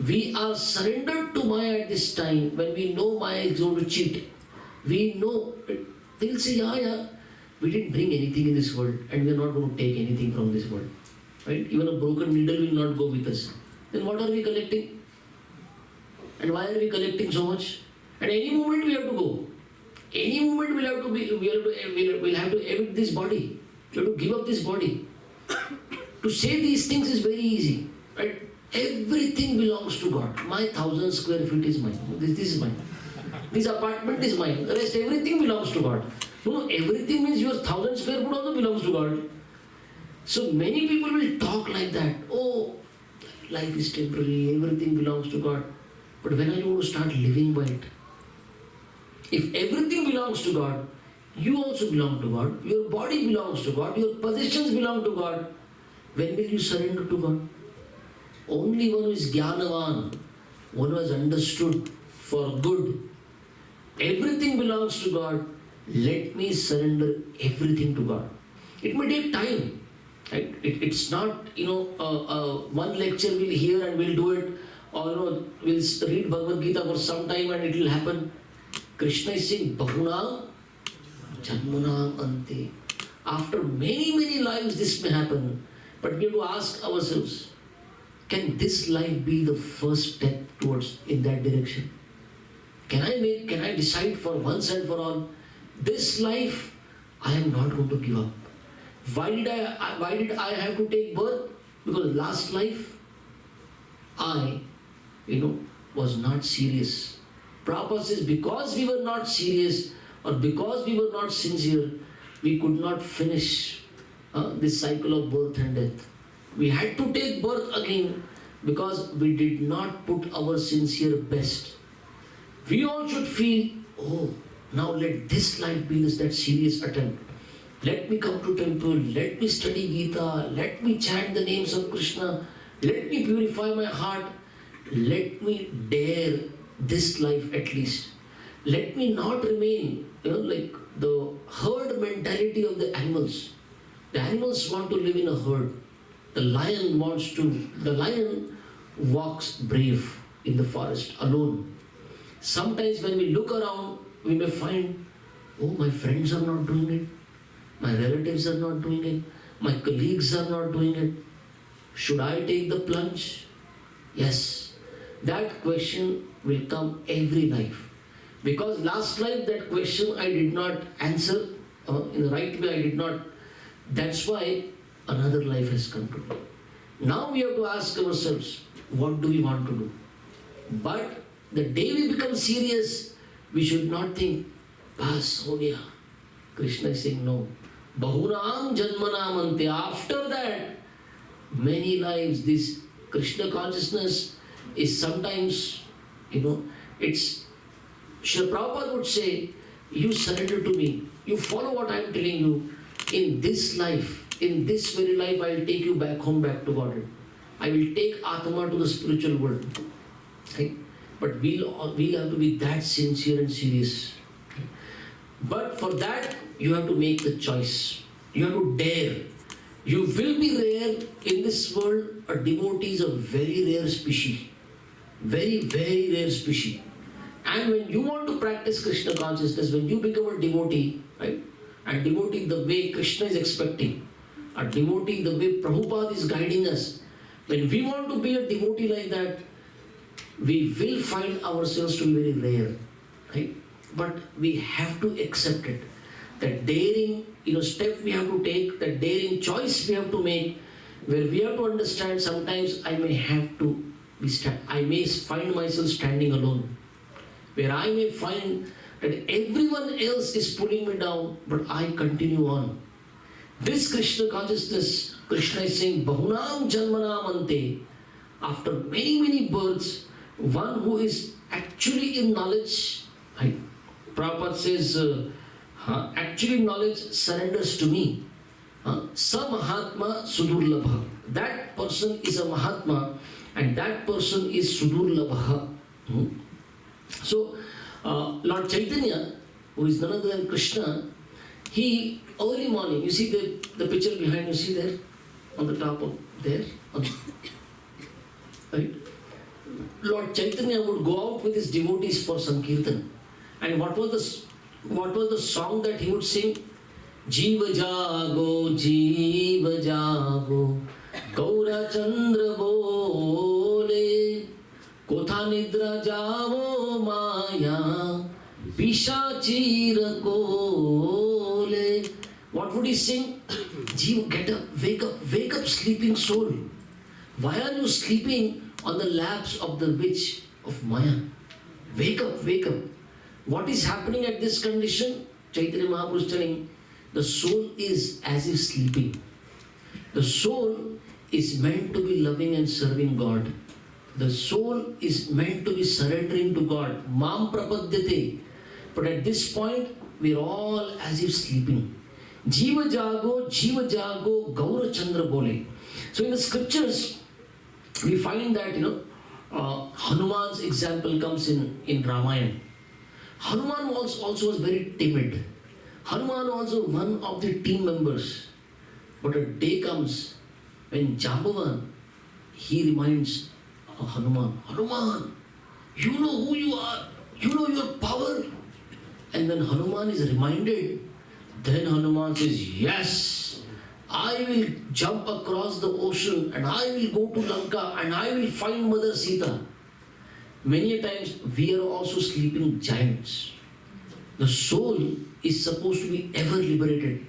We are surrendered to Maya at this time when we know Maya is going to cheat. We know, they will say, yeah, we didn't bring anything in this world and we are not going to take anything from this world. Right? Even a broken needle will not go with us. Then what are we collecting? And why are we collecting so much? At any moment we have to go. Any moment we'll have to evict this body. We have to give up this body. To say these things is very easy. Right? Everything belongs to God. My 1,000 square feet is mine. This is mine. This apartment is mine. The rest, everything belongs to God. No, everything means your 1,000 square foot also belongs to God. So many people will talk like that. Oh, life is temporary, everything belongs to God. But when are you going to start living by it? If everything belongs to God, you also belong to God. Your body belongs to God. Your possessions belong to God. When will you surrender to God? Only one who is Jnanavan, one who has understood for good. Everything belongs to God. Let me surrender everything to God. It may take time. Right? It's not, one lecture we'll hear and we'll do it, or we'll read Bhagavad Gita for some time and it will happen. Krishna is saying, Bahunam Janmanam Ante. After many lives this may happen, but we have to ask ourselves, can this life be the first step towards in that direction? Can I decide for once and for all, this life I am not going to give up. Why did I have to take birth? Because last life I was not serious. Prabhupada says, because we were not serious or because we were not sincere, we could not finish this cycle of birth and death. We had to take birth again because we did not put our sincere best. We all should feel, oh, now let this life be that serious attempt. Let me come to temple, let me study Gita, let me chant the names of Krishna, let me purify my heart, let me dare this life at least. Let me not remain, like the herd mentality of the animals. The animals want to live in a herd. The lion walks brave in the forest alone. Sometimes when we look around, we may find, oh, my friends are not doing it. My relatives are not doing it. My colleagues are not doing it. Should I take the plunge? Yes. That question will come every life. Because last life that question I did not answer in the right way. I did not. That's why another life has come to me. Now we have to ask ourselves, what do we want to do? But the day we become serious, we should not think, Bas, ho gaya. Krishna is saying no. Bahunam Janmanam Ante. After that, many lives, this Krishna consciousness is sometimes, it's, Srila Prabhupada would say, you surrender to me, you follow what I am telling you. In this life, in this very life, I will take you back home, back to Godhead. I will take Atma to the spiritual world. Right? But we'll have to be that sincere and serious. But for that, you have to make the choice. You have to dare. You will be rare in this world. A devotee is a very rare species. Very, very rare species. And when you want to practice Krishna consciousness, when you become a devotee, right? And devotee the way Krishna is expecting, a devotee the way Prabhupada is guiding us, when we want to be a devotee like that, we will find ourselves to be very rare, right? But we have to accept it. That daring, step we have to take, that daring choice we have to make, where we have to understand sometimes I may have to I may find myself standing alone, where I may find that everyone else is pulling me down, but I continue on. This Krishna consciousness, Krishna is saying, Bahunam Janmanam Ante, after many, many births, one who is actually in knowledge, right? Prabhupada says, actually knowledge surrenders to me. Sa Mahatma Sudurlabha. That person is a Mahatma and that person is Sudurlabha. So, Lord Chaitanya, who is none other than Krishna, he early morning, you see the picture behind, you see there on the top of there, right? Lord Chaitanya would go out with his devotees for Sankirtan. And what was the song that he would sing? Jiva jago, Gaura Chandra bole, Kotha nidra javo maya, Pishachira kole. What would he sing? Jiva, get up, wake up, sleeping soul. Why are you sleeping on the laps of the witch of Maya? Wake up, wake up. What is happening at this condition? Chaitanya Mahaprabhu is telling, the soul is as if sleeping. The soul is meant to be loving and serving God. The soul is meant to be surrendering to God. Mam prapadyate. But at this point, we are all as if sleeping. Jiva jago, Gaura Chandra bole. So in the scriptures, we find that, Hanuman's example comes in Ramayana. Hanuman also was very timid. Hanuman also one of the team members. But a day comes when Jambavan, he reminds Hanuman, Hanuman, you know who you are, you know your power. And when Hanuman is reminded, then Hanuman says, yes, I will jump across the ocean and I will go to Lanka and I will find Mother Sita. Many times we are also sleeping giants. The soul is supposed to be ever liberated.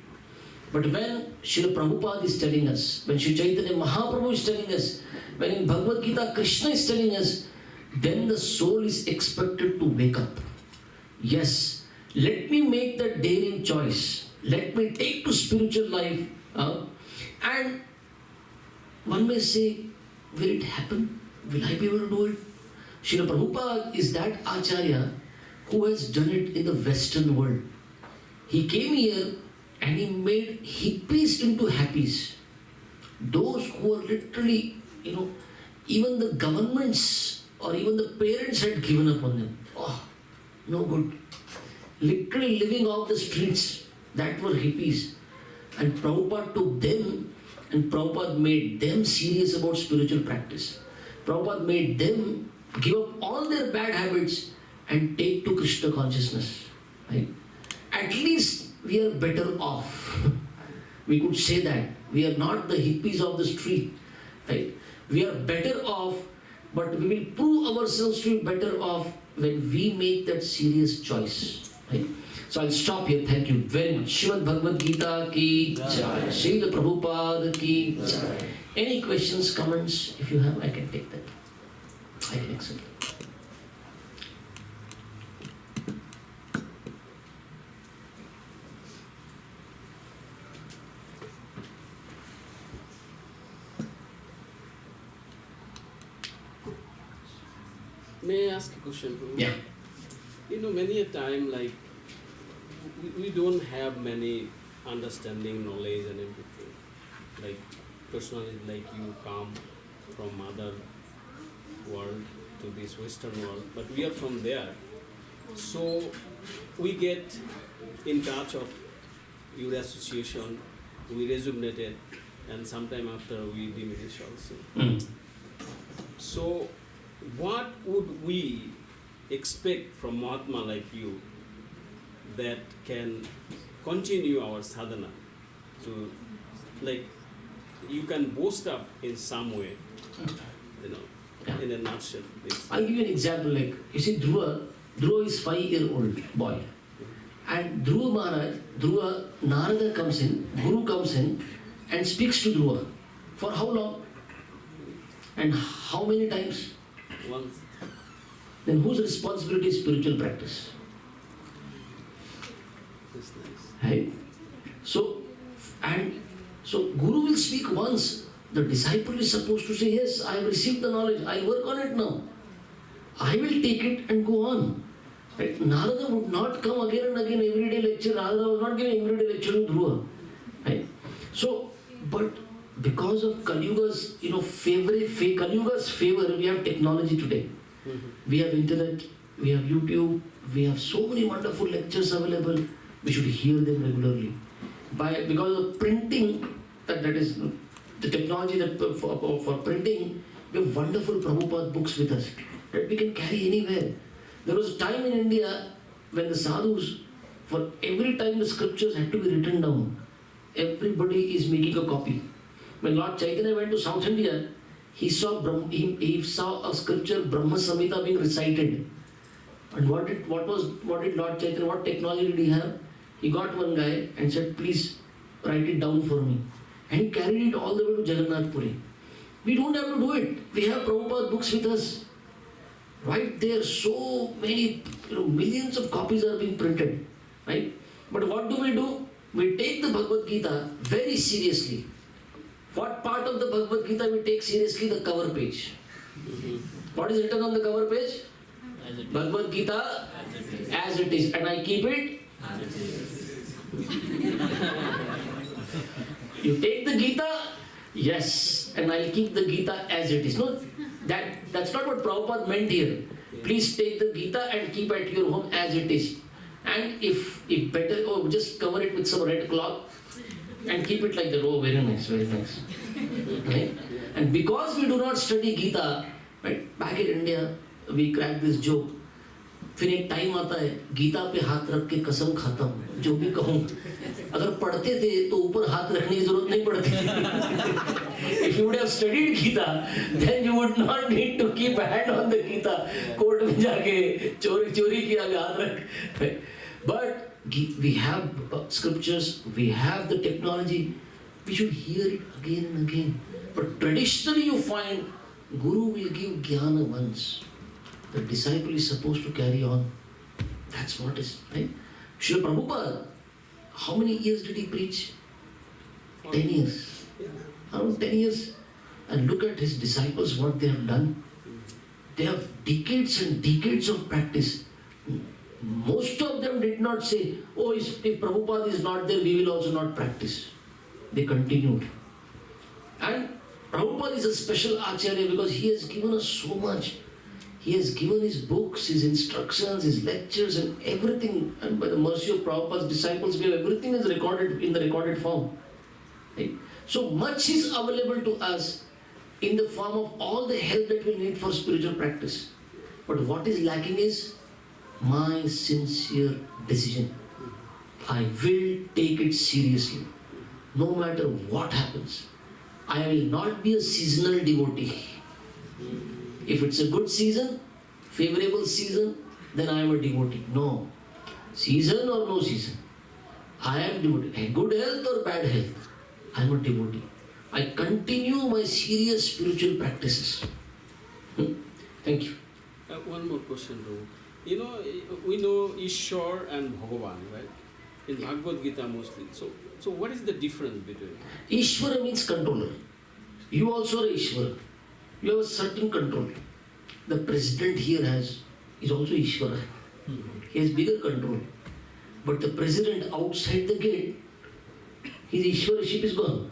But when Srila Prabhupada is telling us, when Sri Chaitanya Mahaprabhu is telling us, when in Bhagavad Gita Krishna is telling us, then the soul is expected to wake up. Yes, let me make that daring choice. Let me take to spiritual life. And one may say, will it happen? Will I be able to do it? Srila Prabhupada is that Acharya who has done it in the Western world. He came here and he made hippies into happies. Those who are literally, even the governments or even the parents had given up on them. Oh, no good. Literally living off the streets, that were hippies. And Prabhupada took them and Prabhupada made them serious about spiritual practice. Prabhupada made them give up all their bad habits and take to Krishna consciousness. Right? At least we are better off. We could say that. We are not the hippies of the street. Right? We are better off, but we will prove ourselves to be better off when we make that serious choice. Right? So I'll stop here. Thank you very much. Srimad Bhagavad Gita ki jai. Srila Prabhupada ki jai. Any questions, comments? If you have, I can take that. I can accept. May I ask a question, Prabhu? Yeah. Many a time, like, we don't have many understanding, knowledge and everything. Like, personally, like you come from other world to this Western world, but we are from there. So, we get in touch of your association, we rejuvenated, and sometime after we diminish also. Mm. So, what would we expect from Mahatma like you that can continue our sadhana? So, like, you can boast up in some way, you know, in a nutshell. Please. I'll give you an example. Like, you see, Dhruva is 5-year-old boy. And Dhruva, Narada comes in, Guru comes in and speaks to Dhruva. For how long? And how many times? Once. Then whose responsibility is spiritual practice? That's nice. Right? So Guru will speak once. The disciple is supposed to say, yes, I have received the knowledge, I'll work on it now. I will take it and go on. Right? Narada would not come again and again everyday lecture. Narada was not giving everyday lecture to Dhruva. Right? So, but because of Kali-yuga's, Kali-yuga's favor, we have technology today. We have internet, we have YouTube, we have so many wonderful lectures available. We should hear them regularly. Because of printing, that is the technology that for printing, we have wonderful Prabhupada books with us that we can carry anywhere. There was a time in India when the sadhus, for every time the scriptures had to be written down, everybody is making a copy. When Lord Chaitanya went to South India, he saw a scripture, Brahma Samhita, being recited. And what did Lord Chaitanya, what technology did he have? He got one guy and said, please write it down for me. And he carried it all the way to Jagannath Puri. We don't have to do it. We have Prabhupada books with us. Right there, so many, millions of copies are being printed. Right? But what do? We take the Bhagavad Gita very seriously. What part of the Bhagavad Gita we take seriously? The cover page. What is written on the cover page? Bhagavad Gita as it is. And I keep it as it is. You take the Gita, yes, and I'll keep the Gita as it is. No, that's not what Prabhupada meant here. Please take the Gita and keep at your home as it is. And if better, just cover it with some red cloth and keep it like that. Oh, very nice, very nice. Right? And because we do not study Gita, right, back in India, we crack this joke. फिर एक time आता है गीता पे हाथ रख के कसम खाता हूँ जो भी कहूँ अगर पढ़ते थे तो ऊपर हाथ रखने की जरूरत नहीं पड़ती थी. If you would have studied Gita, then you would not need to keep a hand on the Gita. Court में जाके चोरी किया हाथ रख. But we have scriptures, we have the technology. We should hear it again and again. But traditionally you find Guru will give jnana once. The disciple is supposed to carry on. That's what is, right? Srila Prabhupada, how many years did he preach? 10 years. Around 10 years. And look at his disciples, what they have done. They have decades and decades of practice. Most of them did not say, oh, if Prabhupada is not there, we will also not practice. They continued. And Prabhupada is a special acharya because he has given us so much. He has given his books, his instructions, his lectures and everything. And by the mercy of Prabhupada's disciples, we have everything is recorded in the recorded form. Right? So much is available to us in the form of all the help that we need for spiritual practice. But what is lacking is my sincere decision. I will take it seriously. No matter what happens. I will not be a seasonal devotee. If it's a good season, favorable season, then I am a devotee. No. Season or no season. I am devotee. Good health or bad health, I am a devotee. I continue my serious spiritual practices. Thank you. One more question, Prabhu. We know Ishwar and Bhagavan, right? In Bhagavad Gita mostly. So what is the difference between? Ishvara means controller. You also are Ishvara. You have a certain control. The president here is also Ishvara. He has bigger control. But the president outside the gate, his Ishwaraship is gone.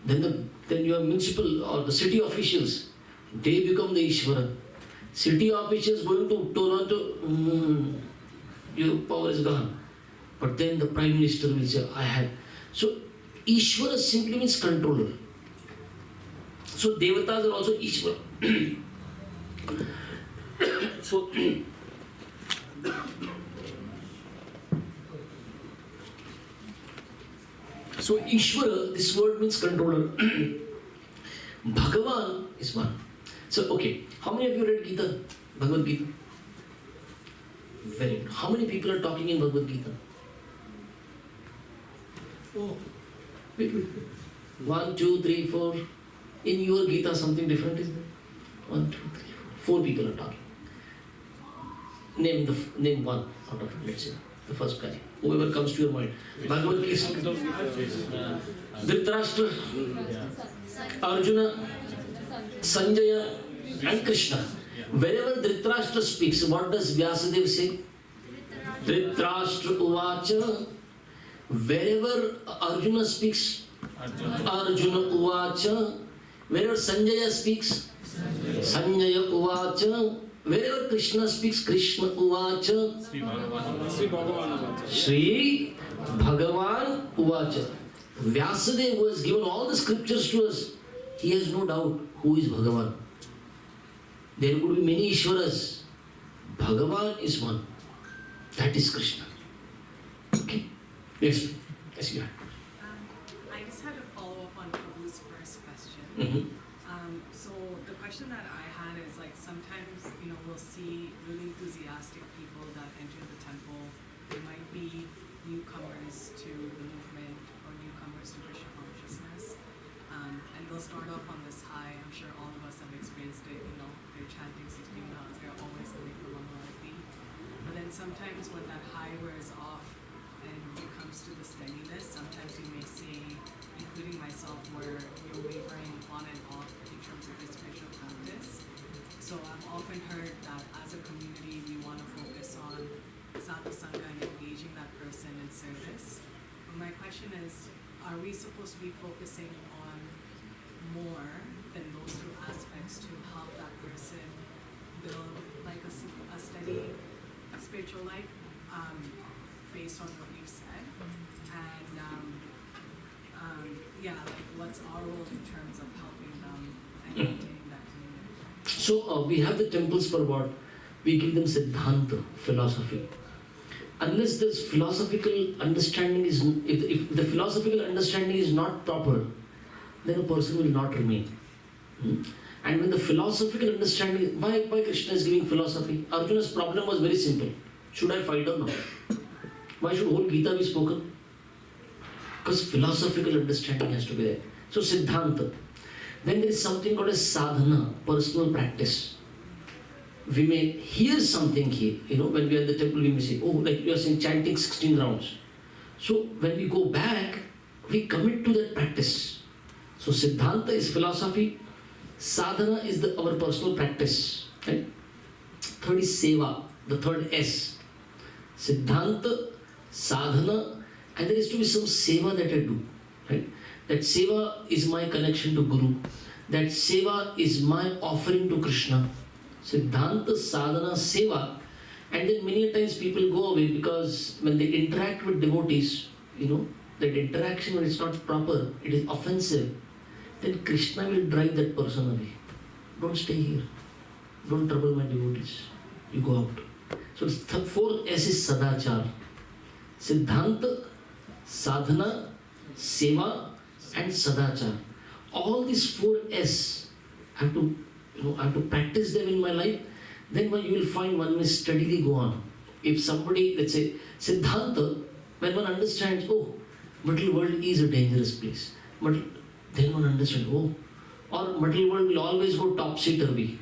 Then you have municipal or the city officials, they become the Ishvara. City officials going to Toronto, your power is gone. But then the Prime Minister will say, I have. So Ishvara simply means controller. So Devatas are also Ishvara. So, so Ishvara, this word means controller. Bhagavan is one. So, okay, how many of you read Gita? Bhagavad Gita? Very good. How many people are talking in Bhagavad Gita? Oh, wait. 1, 2, 3, 4. In your Gita, something different is there? 1, 2, 3, 4. 4 people are talking. Name one out of it, let's say. The first guy. Whoever comes to your mind. Bhagavad Gita. Dhritarashtra, Arjuna, Sanjaya, and Krishna. Wherever Dhritarashtra speaks, what does Vyasadeva say? Dhritarashtra Uvacha. Wherever Arjuna speaks, Arjuna Uvacha. Wherever Sanjaya speaks, Sanjaya Uvacha. Wherever Krishna speaks, Krishna Uvacha. Sri Bhagavan Uvacha. Vyasadeva, who has given all the scriptures to us, he has no doubt who is Bhagavan. There could be many Ishwaras. Bhagavan is one. That is Krishna. Okay? Yes. Yes, you are. I just had a follow-up on Prabhu's first question. So the question that I had is like sometimes, we'll see really enthusiastic people that enter the temple. They might be newcomers to the movement or newcomers to Krishna consciousness. And they'll start off on this high. I'm sure all of us have experienced it, they're chanting 16 rounds, they're always coming from Mangalati. But then sometimes when that high wears off and it comes to the steadiness, sometimes you may see, including myself, where you're wavering on and off in terms of your spiritual practice. So I've often heard that as a community, we want to focus on sadhu sangha and engaging that person in service. But my question is, are we supposed to be focusing on more than those two aspects to help that person build like a steady spiritual life based on what you've said? And like what's our role in terms of helping them and maintaining that community? So we have the temples for what? We give them Siddhanta, philosophy. Unless this philosophical understanding is, if the philosophical understanding is not proper, then a person will not remain. And when the philosophical understanding, why Krishna is giving philosophy? Arjuna's problem was very simple. Should I fight or not? Why should whole Gita be spoken? Because philosophical understanding has to be there. So Siddhanta. Then there is something called as sadhana, personal practice. We may hear something here, when we are at the temple, we may say, oh, like you are saying, chanting 16 rounds. So when we go back, we commit to that practice. So Siddhanta is philosophy, sadhana is our personal practice. Right? Third is seva, the third S. Siddhanta, sadhana, and there is to be some seva that I do. Right? That seva is my connection to Guru. That seva is my offering to Krishna. Siddhanta, sadhana, seva. And then many times people go away because when they interact with devotees, that interaction, when it's not proper, it is offensive, then Krishna will drive that person away. Don't stay here. Don't trouble my devotees. You go out. So the fourth S is sadachar. Siddhanta, sadhana, seva, and sadachar. All these four S I have to practice them in my life. Then you will find one will steadily go on. If somebody, let's say, Siddhanta, when one understands, oh, material world is a dangerous place. But then one understands, oh, or material world will always go topsy-turvy.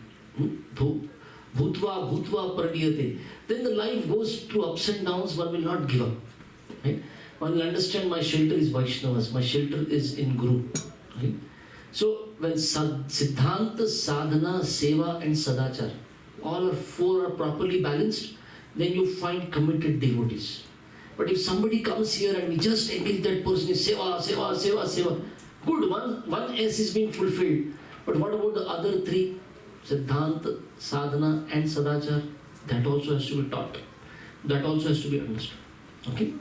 Bhutva pradiyate. Then the life goes through ups and downs, one will not give up. Right? One will understand my shelter is Vaishnavas, my shelter is in Guru. Right? So when Siddhanta, Sadhana, Seva and Sadachar, all four are properly balanced, then you find committed devotees. But if somebody comes here and we just engage that person in Seva, good, one S is being fulfilled. But what about the other three? Siddhanta, Sadhana and Sadachar, that also has to be taught. That also has to be understood. Okay? Can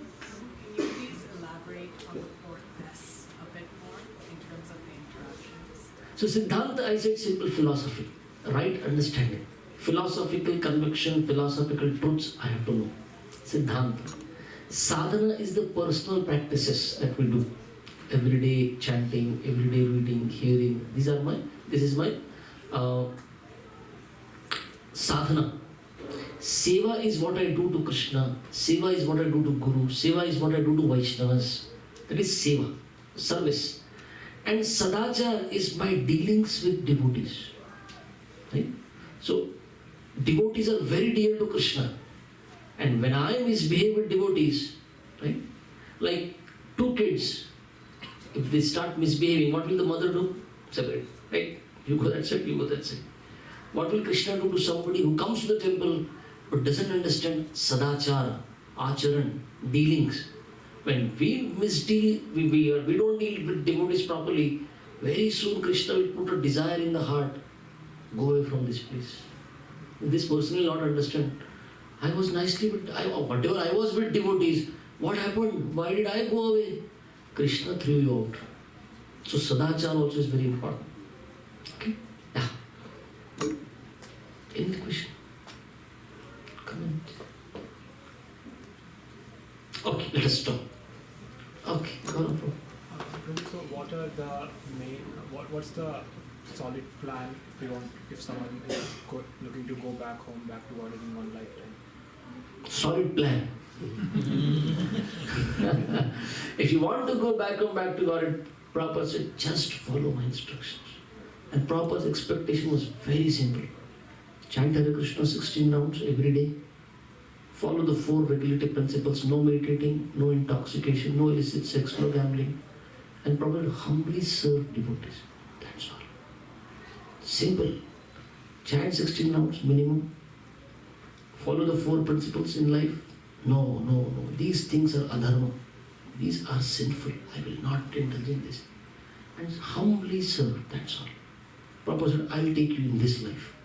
you please elaborate on the fourth S a bit more in terms of the interactions? So Siddhanta, I said simple philosophy. right understanding. Philosophical conviction, philosophical truths, I have to know. Siddhanta. Sadhana is the personal practices that we do. Everyday chanting, everyday reading, hearing. This is my sadhana. Seva is what I do to Krishna. Seva is what I do to Guru. Seva is what I do to Vaishnavas. That is seva, service. And sadachar is my dealings with devotees. Right? So, devotees are very dear to Krishna. And when I misbehave with devotees, right? Like two kids, if they start misbehaving, what will the mother do? Separate, right? You go that side, you go that side. What will Krishna do to somebody who comes to the temple but doesn't understand sadachara, acharan, dealings? When we misdeal, we don't deal with devotees properly, very soon Krishna will put a desire in the heart, go away from this place. This person will not understand. I was nicely with, whatever I was with devotees, what happened? Why did I go away? Krishna threw you out. So sadachara also is very important. Okay? Yeah. Any question? Comment? Okay, let us stop. Okay, go on. So what are the main, what's the solid plan if someone is looking to go back home, back to God in one lifetime? Solid plan. If you want to go back home, back to God, Prabhupada said, just follow my instructions. And Prabhupada's expectation was very simple. Chant Hare Krishna 16 rounds every day. Follow the 4 regulative principles, no meditating, no intoxication, no illicit sex, no gambling. And Prabhupada humbly serve devotees. That's all. Simple. Chant 16 rounds minimum. Follow the 4 principles in life. No. These things are adharma. These are sinful. I will not indulge in this. And humbly serve. That's all. Prabhupada said, I will take you in this life.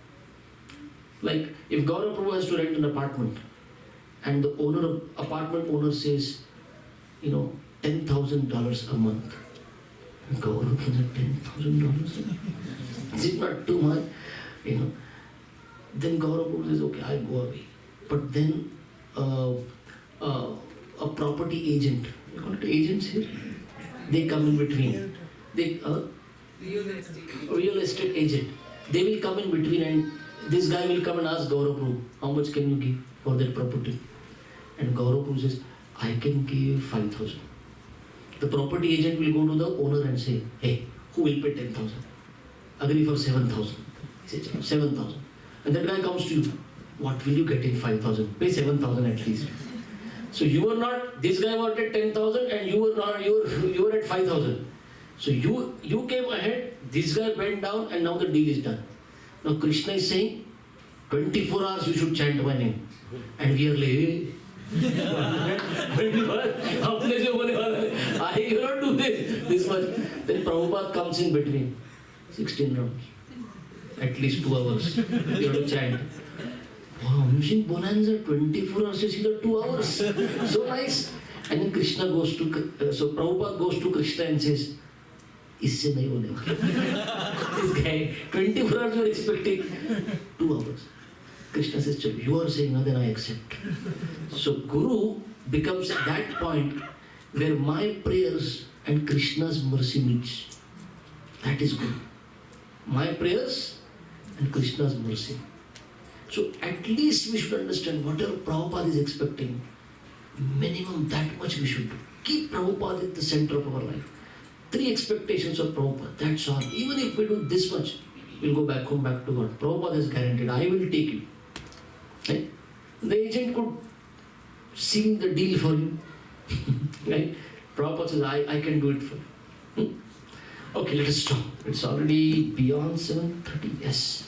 Like if Gaurav Prabhu has to rent an apartment and the apartment owner says, $10,000 a month. Gaurav Prabhu said, $10,000? Is it not too much? Then Gaurav Prabhu says, okay, I'll go away. But then a property agent, you call it agents here? They come in between. Real estate agent. They will come in between and this guy will come and ask Gaurav Prabhu, how much can you give for that property? And Gaurav Prabhu says, I can give 5,000. The property agent will go to the owner and say, hey, who will pay 10,000? Agree for 7,000. He says, 7,000. And that guy comes to you, what will you get in 5,000? Pay 7,000 at least. So you were not, this guy wanted 10,000 and you were at 5,000. So you came ahead, this guy bent down and now the deal is done. Now Krishna is saying, 24 hours you should chant my name. And we are like, hey. I cannot do this much. Then Prabhupada comes in between. 16 rounds. At least 2 hours. You have to chant. Wow, Mission Bonanza 24 hours is either 2 hours. So nice. And then Krishna goes to, so Prabhupada goes to Krishna and says, इससे नहीं होने वाला. This guy, 24 hours you are expecting, 2 hours. Krishna says, Chalo, you are saying no, then I accept. So Guru becomes that point where my prayers and Krishna's mercy meets. That is Guru. My prayers and Krishna's mercy. So at least we should understand whatever Prabhupada is expecting, minimum that much we should do. Keep Prabhupada at the center of our life. 3 expectations of Prabhupada, that's all. Even if we do this much, we'll go back home, back to God. Prabhupada is guaranteed, I will take you. Right? The agent could seal the deal for you. Right? Prabhupada says, I can do it for you. Okay, let us stop. It's already beyond 7:30. Yes.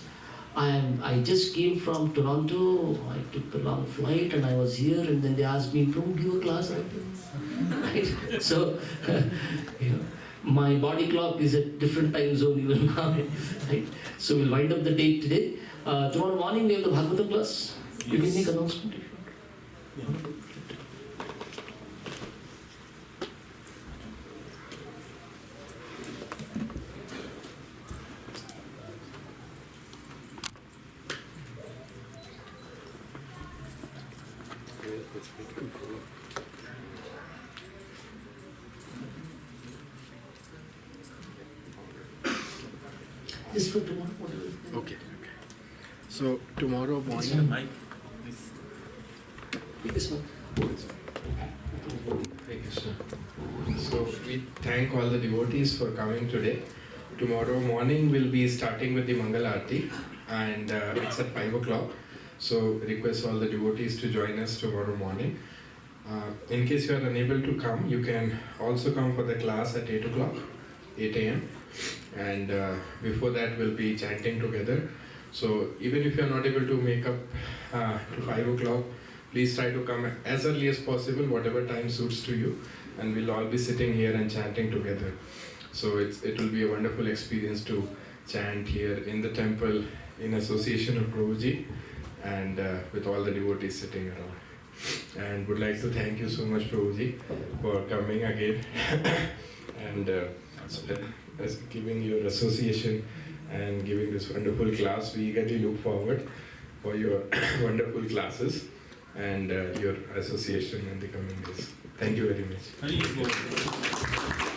I just came from Toronto. I took the long flight and I was here and then they asked me, Prabhu, give a class right? So, my body clock is at different time zone even now. Right? So we'll wind up the day today. Tomorrow morning we have the Bhagavatam class. You can make announcement if you want. Yeah. Just for tomorrow, whatever. Okay. So tomorrow morning. Biggest one. Thank you, sir. So we thank all the devotees for coming today. Tomorrow morning we'll be starting with the Mangal Aarti, and it's at 5 o'clock. So request all the devotees to join us tomorrow morning. In case you are unable to come, you can also come for the class at 8 o'clock, 8 a.m. And before that we'll be chanting together. So even if you are not able to make up to 5 o'clock, please try to come as early as possible, whatever time suits to you, and we'll all be sitting here and chanting together. So it will be a wonderful experience to chant here in the temple in association of Prabhuji and with all the devotees sitting around. And would like to thank you so much, Prabhuji, for coming again and as giving your association and giving this wonderful class. We eagerly look forward for your wonderful classes and your association in the coming days. Thank you very much.